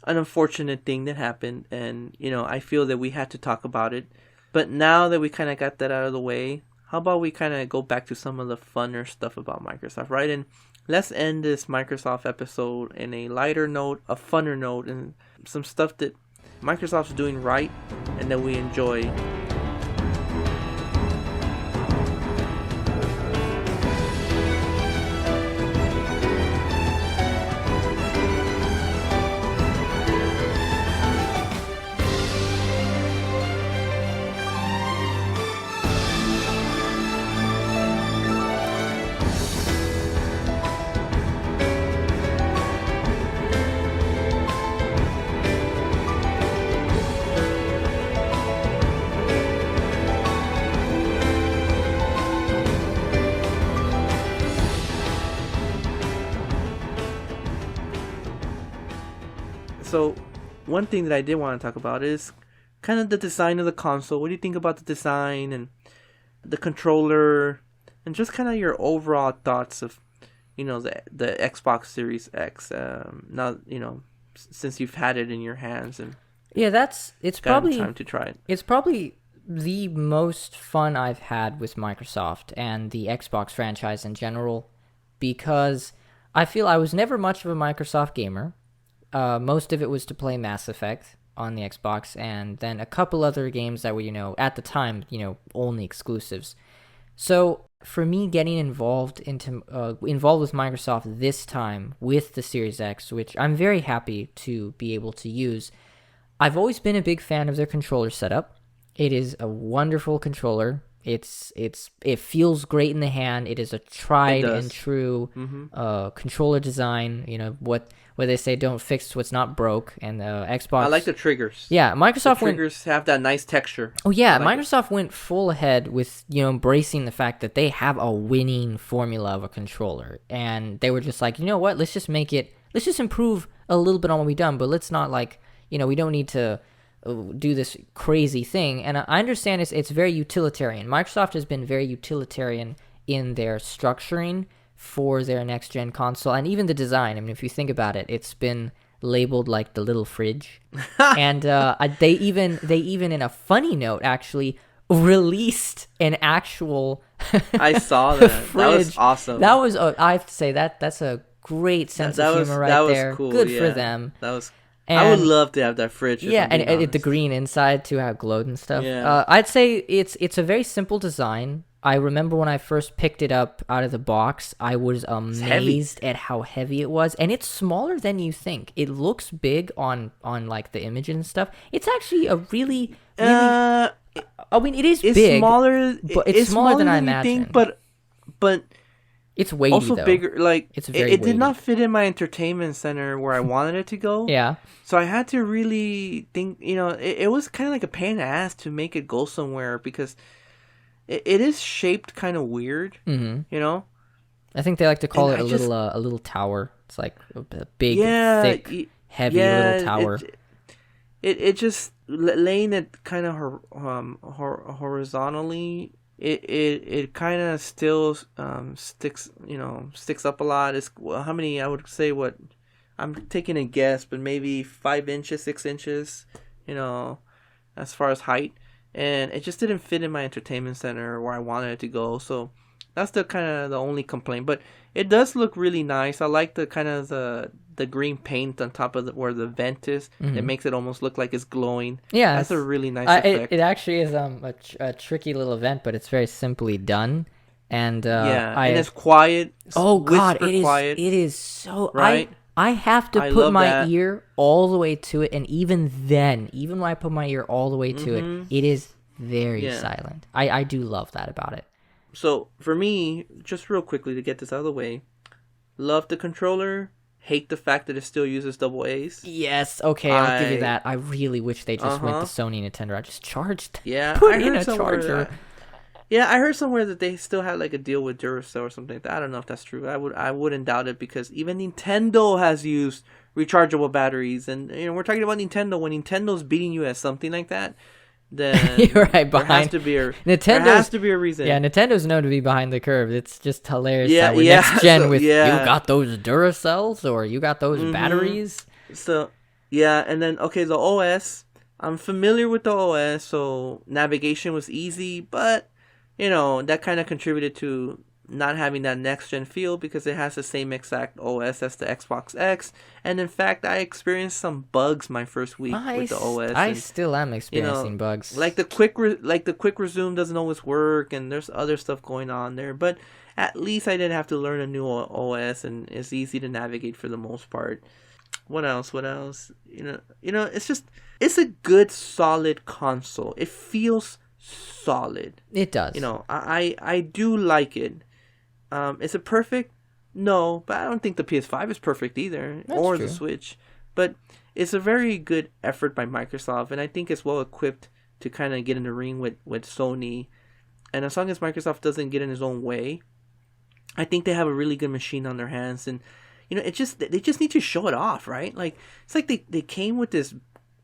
an unfortunate thing that happened. And, I feel that we had to talk about it. But now that we kind of got that out of the way, how about we kind of go back to some of the funner stuff about Microsoft, right? And let's end this Microsoft episode in a lighter note, a funner note, and some stuff that Microsoft's doing right and that we enjoy. So, one thing that I did want to talk about is kind of the design of the console. What do you think about the design and the controller, and just kind of your overall thoughts of, the Xbox Series X? Now, since you've had it in your hands and it's probably time to try it. It's probably the most fun I've had with Microsoft and the Xbox franchise in general, because I feel I was never much of a Microsoft gamer. Most of it was to play Mass Effect on the Xbox, and then a couple other games that were, at the time, only exclusives. So for me, getting involved with Microsoft this time with the Series X, which I'm very happy to be able to use, I've always been a big fan of their controller setup. It is a wonderful controller. It feels great in the hand. It is a tried and true controller design. What they say, don't fix what's not broke. And Xbox, I like the triggers. Yeah, Microsoft triggers have that nice texture. Oh yeah, Microsoft went full ahead with embracing the fact that they have a winning formula of a controller, and they were just like, you know what, let's just improve a little bit on what we've done, but let's not we don't need to do this crazy thing. And I understand it's very utilitarian. Microsoft has been very utilitarian in their structuring for their next gen console, and even the design. I mean, if you think about it, it's been labeled like the little fridge. And they even in a funny note actually released an actual I saw that. fridge. That was awesome. That was I have to say that's a great sense of humor right there. Cool, Good yeah. for them. That was I would love to have that fridge. Yeah, and the green inside too, how it glowed and stuff. Yeah. I'd say it's a very simple design. I remember when I first picked it up out of the box, I was amazed at how heavy it was, and it's smaller than you think. It looks big on like the image and stuff. It's actually a really I mean, it is big, smaller, but it's smaller than I imagined. But it's weighty, also though. bigger. Like it's very it did not fit in my entertainment center where I wanted it to go. Yeah. So I had to really think. It was kind of like a pain in the ass to make it go somewhere because it is shaped kind of weird. Mm-hmm. I think they like to call it a little tower. It's like a big, thick, heavy little tower. It just laying it kind of horizontally. It kind of still sticks up a lot. It's how many? I would say what I'm taking a guess, but maybe 5 inches, 6 inches. As far as height, and it just didn't fit in my entertainment center where I wanted it to go. So that's the kind of the only complaint. But it does look really nice. I like the kind of the green paint on top of where the vent is. Mm-hmm. It makes it almost look like it's glowing. Yeah, that's a really nice effect. It actually is a tricky little vent, but it's very simply done. And and it's quiet. It's quiet. It is so right. I have to put my ear all the way to it, and even when I put my ear all the way to it is very silent. I do love that about it. So for me, just real quickly to get this out of the way, love the controller. Hate the fact that it still uses double A's. Yes, okay, I'll give you that. I really wish they just went to Sony Nintendo. I just charged. Yeah, put in a charger. I heard somewhere that they still had like a deal with Duracell or something like that. I don't know if that's true. I wouldn't doubt it because even Nintendo has used rechargeable batteries, and we're talking about Nintendo. When Nintendo's beating you at something like that, then you're right. There has to be a reason. Yeah, Nintendo's known to be behind the curve. It's just hilarious that we're next gen you got those Duracells or you got those batteries. So and then the OS. I'm familiar with the OS, so navigation was easy, but that kind of contributed to not having that next-gen feel because it has the same exact OS as the Xbox X. And in fact, I experienced some bugs my first week with the OS. I still am experiencing bugs. Like the quick resume doesn't always work, and there's other stuff going on there. But at least I didn't have to learn a new OS, and it's easy to navigate for the most part. What else? It's a good, solid console. It feels solid. It does. I do like it. Is it perfect? No, but I don't think the PS5 is perfect either, or the Switch. But it's a very good effort by Microsoft, and I think it's well equipped to kind of get in the ring with Sony. And as long as Microsoft doesn't get in his own way, I think they have a really good machine on their hands. And they just need to show it off, right? Like it's like they came with this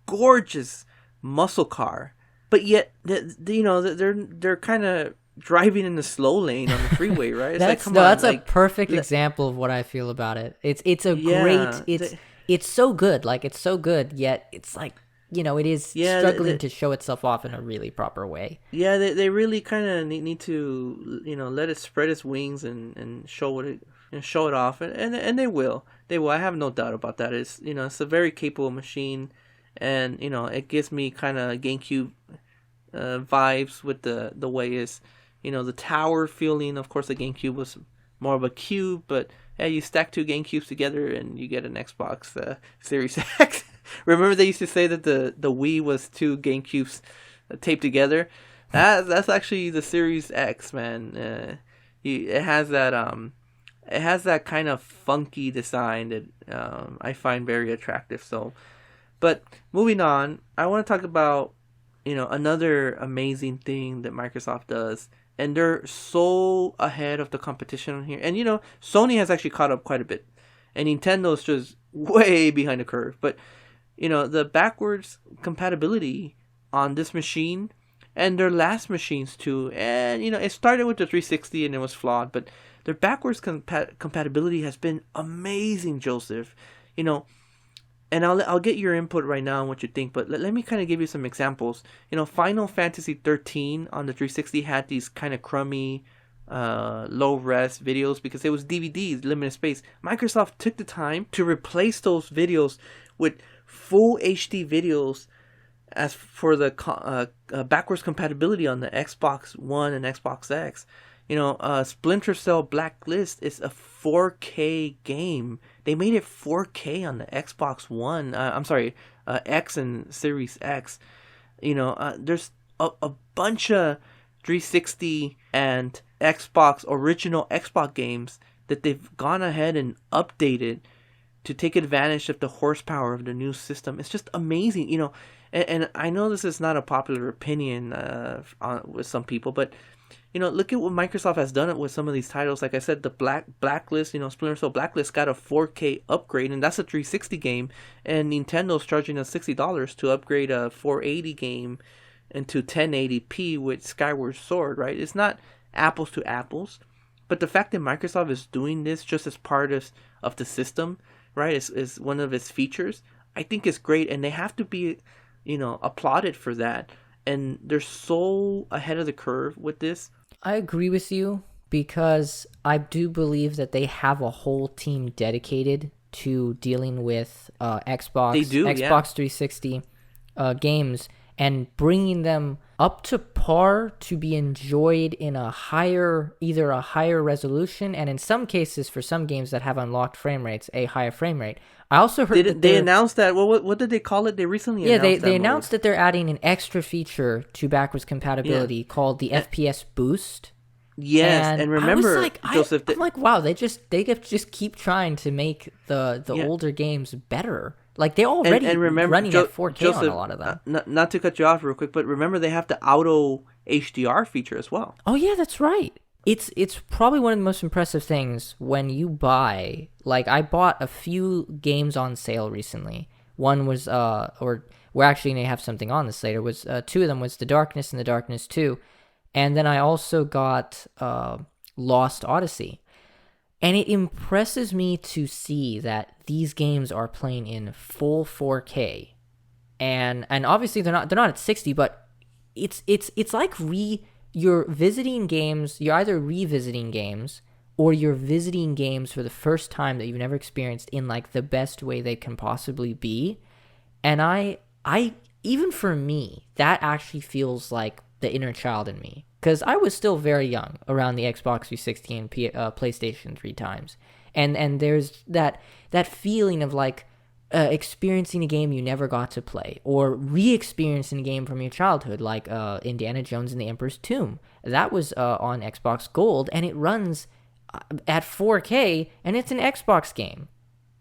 gorgeous muscle car, but yet they're kind of driving in the slow lane on the freeway, right? It's that's a perfect example of what I feel about it. It's so good, like it's so good, yet it's like it is struggling to show itself off in a really proper way. Yeah, they really kind of need to let it spread its wings and show it off, and they will. I have no doubt about that. It's it's a very capable machine, and it gives me kind of GameCube vibes with the way it's. The tower feeling. Of course, the GameCube was more of a cube, but you stack 2 GameCubes together and you get an Xbox Series X. Remember they used to say that the Wii was 2 GameCubes taped together? That's actually the Series X, man. It has that kind of funky design that I find very attractive. So, but moving on, I want to talk about another amazing thing that Microsoft does. And they're so ahead of the competition here. And, Sony has actually caught up quite a bit. And Nintendo's just way behind the curve. But, the backwards compatibility on this machine and their last machines too. And, it started with the 360 and it was flawed. But their backwards compatibility has been amazing, Joseph. And I'll get your input right now on what you think, but let me kind of give you some examples. Final Fantasy 13 on the 360 had these kind of crummy, low-res videos because it was DVDs, limited space. Microsoft took the time to replace those videos with full HD videos as for the backwards compatibility on the Xbox One and Xbox X. Splinter Cell Blacklist is a 4K game. They made it 4K on the Xbox One. X and Series X. There's a bunch of 360 and original Xbox games that they've gone ahead and updated to take advantage of the horsepower of the new system. It's just amazing, and I know this is not a popular opinion with some people, but look at what Microsoft has done with some of these titles. Like I said, the Blacklist, Splinter Cell Blacklist got a 4K upgrade, and that's a 360 game, and Nintendo's charging us $60 to upgrade a 480 game into 1080p with Skyward Sword, right? It's not apples to apples, but the fact that Microsoft is doing this just as part of the system, right, is one of its features, I think is great, and they have to be, applauded for that. And they're so ahead of the curve with this. I agree with you because I do believe that they have a whole team dedicated to dealing with Xbox 360 games and bringing them up to par to be enjoyed in either a higher resolution, and in some cases for some games that have unlocked frame rates, a higher frame rate. I also heard they announced that. What did they call it? They recently announced they announced that they're adding an extra feature to backwards compatibility called the FPS boost. Yes, and remember, Joseph, I'm like, wow, they just keep trying to make the older games better. Like they already running at 4K Joseph, on a lot of them. Not to cut you off real quick, but remember they have the auto HDR feature as well. Oh yeah, that's right. It's probably one of the most impressive things when you buy. Like I bought a few games on sale recently. One was we're actually gonna have something on this later. Was two of them was The Darkness and The Darkness 2, and then I also got Lost Odyssey. And it impresses me to see that these games are playing in full 4K, and obviously they're not at 60, but it's like you're visiting games. You're either revisiting games or you're visiting games for the first time that you've never experienced in like the best way they can possibly be. And I even for me, that actually feels like the inner child in me. Because I was still very young around the Xbox 360 and PlayStation 3 times. And there's that feeling of like experiencing a game you never got to play, or re-experiencing a game from your childhood, like Indiana Jones and the Emperor's Tomb. That was on Xbox Gold, and it runs at 4K, and it's an Xbox game.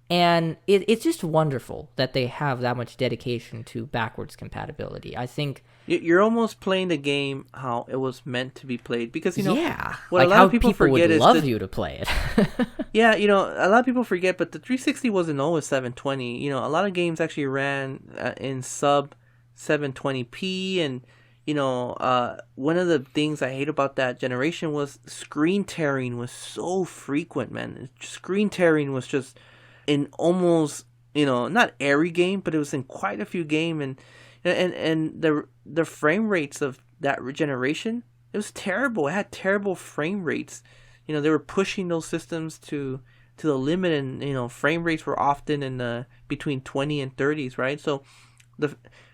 And it's just wonderful that they have that much dedication to backwards compatibility. I think you're almost playing the game how it was meant to be played, because what like a lot how of people forget would love you to play it. Yeah, a lot of people forget, but the 360 wasn't always 720. A lot of games actually ran in sub 720p, and one of the things I hate about that generation was screen tearing was so frequent, man. Screen tearing was just in almost, not every game, but it was in quite a few games, and the frame rates of that generation, it was terrible. It had terrible frame rates. They were pushing those systems to the limit, and frame rates were often in between 20 and 30s, right? So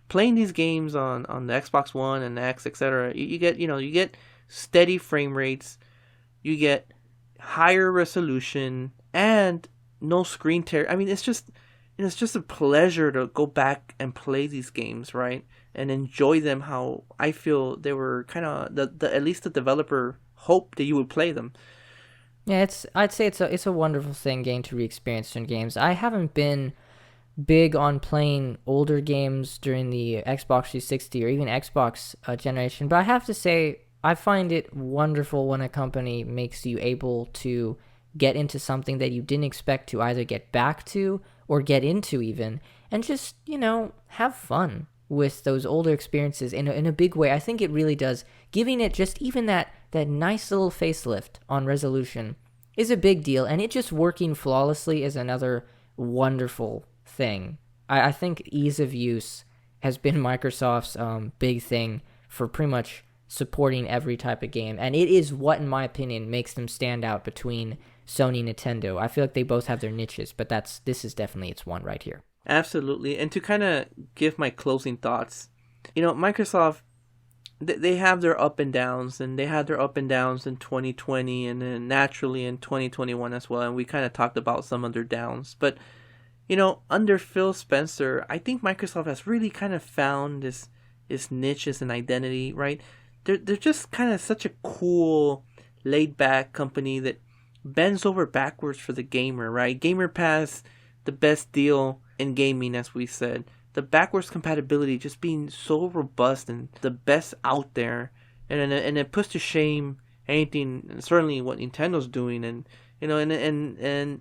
playing these games on the Xbox One and X, etc., you get steady frame rates, you get higher resolution, and no screen tear. I mean, it's just a pleasure to go back and play these games, right, and enjoy them how I feel they were kind of at least the developer hoped that you would play them. Yeah, I'd say it's a wonderful thing getting to re-experience certain games. I haven't been big on playing older games during the Xbox 360 or even Xbox generation, but I have to say I find it wonderful when a company makes you able to get into something that you didn't expect to either get back to or get into even, and just, have fun with those older experiences in a big way. I think it really does. Giving it just even that nice little facelift on resolution is a big deal, and it just working flawlessly is another wonderful thing. I think ease of use has been Microsoft's big thing for pretty much supporting every type of game, and it is what, in my opinion, makes them stand out between Sony and Nintendo. I feel like they both have their niches, but this is definitely its one right here. Absolutely. And to kind of give my closing thoughts, Microsoft, they have their up and downs, and they had their up and downs in 2020 and then naturally in 2021 as well. And we kind of talked about some of their downs. But, under Phil Spencer, I think Microsoft has really kind of found this niche as an identity, right? They're just kind of such a cool, laid back company that bends over backwards for the gamer, right? Gamer Pass, the best deal in gaming, as we said. The backwards compatibility just being so robust and the best out there, and it puts to shame anything, certainly what Nintendo's doing, and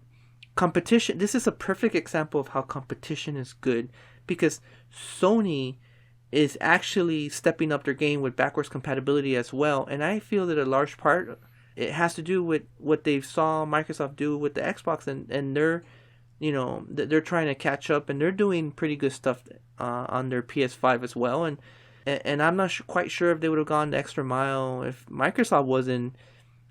competition. This is a perfect example of how competition is good, because Sony is actually stepping up their game with backwards compatibility as well, and I feel that a large part it has to do with what they saw Microsoft do with the Xbox, and they're trying to catch up, and they're doing pretty good stuff on their PS5 as well, and I'm not quite sure if they would have gone the extra mile if Microsoft wasn't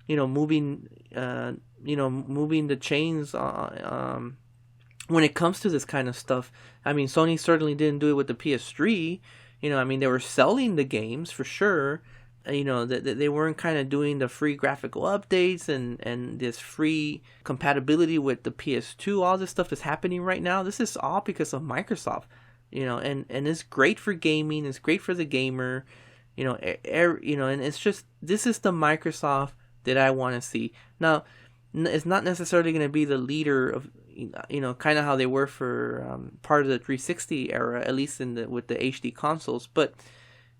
moving the chains when it comes to this kind of stuff. I mean, Sony certainly didn't do it with the PS3. They were selling the games for sure. That they weren't kind of doing the free graphical updates and this free compatibility with the PS2. All this stuff that's happening right now, this is all because of Microsoft. And it's great for gaming. It's great for the gamer. And it's just, this is the Microsoft that I want to see. Now, it's not necessarily going to be the leader of, kind of how they were for part of the 360 era, at least with the HD consoles. But,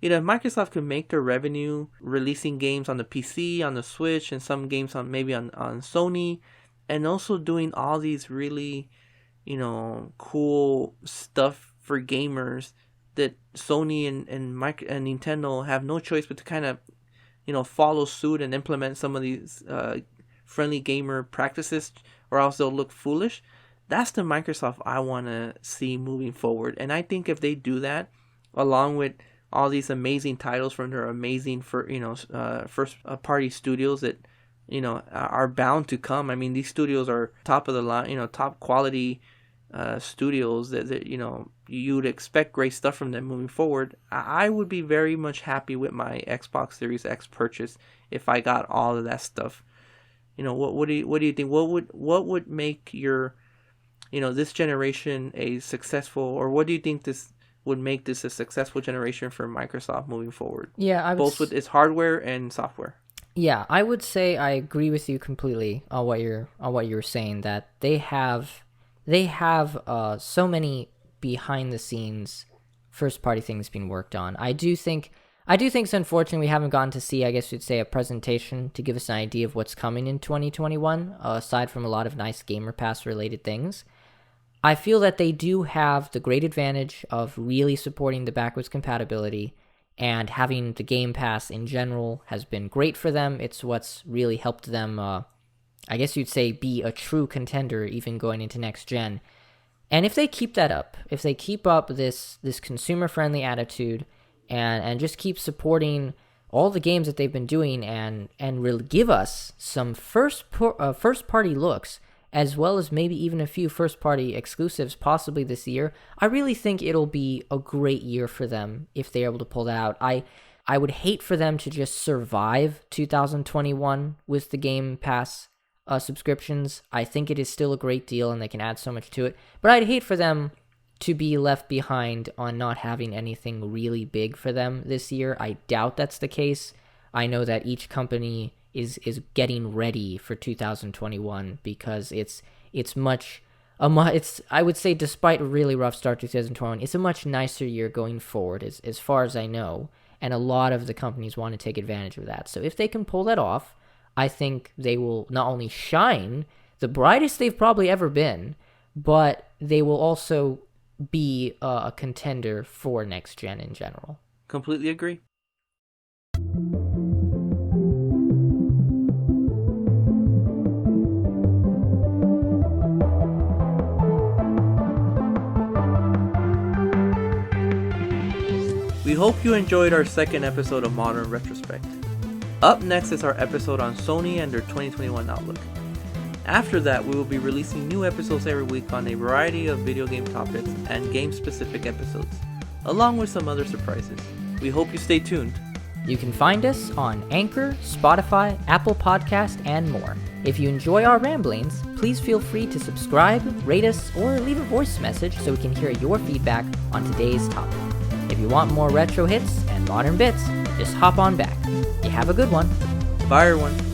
if Microsoft could make their revenue releasing games on the PC, on the Switch, and some games on Sony, and also doing all these really, cool stuff for gamers that Sony and Nintendo have no choice but to kind of, follow suit and implement some of these friendly gamer practices, or else they'll look foolish. That's the Microsoft I want to see moving forward. And I think if they do that, along with all these amazing titles from their amazing first party studios that are bound to come. I mean, these studios are top of the line, top quality studios that you'd expect great stuff from them moving forward. I would be very much happy with my Xbox Series X purchase if I got all of that stuff. What do you think? What would make your this generation a successful, or what do you think this would make this a successful generation for Microsoft moving forward? Yeah, both with its hardware and software. Yeah, I would say I agree with you completely on what you're saying, that they have so many behind the scenes first party things being worked on. I do think it's unfortunate we haven't gotten to see, I guess you'd say, a presentation to give us an idea of what's coming in 2021, aside from a lot of nice Gamer Pass related things. I feel that they do have the great advantage of really supporting the backwards compatibility, and having the Game Pass in general has been great for them. It's what's really helped them, I guess you'd say, be a true contender even going into next gen. And if they keep that up, if they keep up this consumer-friendly attitude and just keep supporting all the games that they've been doing and really give us some first-party looks, as well as maybe even a few first-party exclusives possibly this year, I really think it'll be a great year for them if they're able to pull that out. I would hate for them to just survive 2021 with the Game Pass subscriptions. I think it is still a great deal and they can add so much to it, but I'd hate for them to be left behind on not having anything really big for them this year. I doubt that's the case. I know that each company is getting ready for 2021 because it's I would say, despite a really rough start to 2021, it's a much nicer year going forward as far as I know, and a lot of the companies want to take advantage of that. So if they can pull that off, I think they will not only shine the brightest they've probably ever been, but they will also be a contender for next gen in general. Completely agree. We hope you enjoyed our second episode of Modern Retrospect. Up next is our episode on Sony and their 2021 outlook. After that, we will be releasing new episodes every week on a variety of video game topics and game-specific episodes, along with some other surprises. We hope you stay tuned. You can find us on Anchor, Spotify, Apple Podcast, and more. If you enjoy our ramblings, please feel free to subscribe, rate us, or leave a voice message so we can hear your feedback on today's topic. If you want more retro hits and modern bits, just hop on back. You have a good one. Bye, everyone.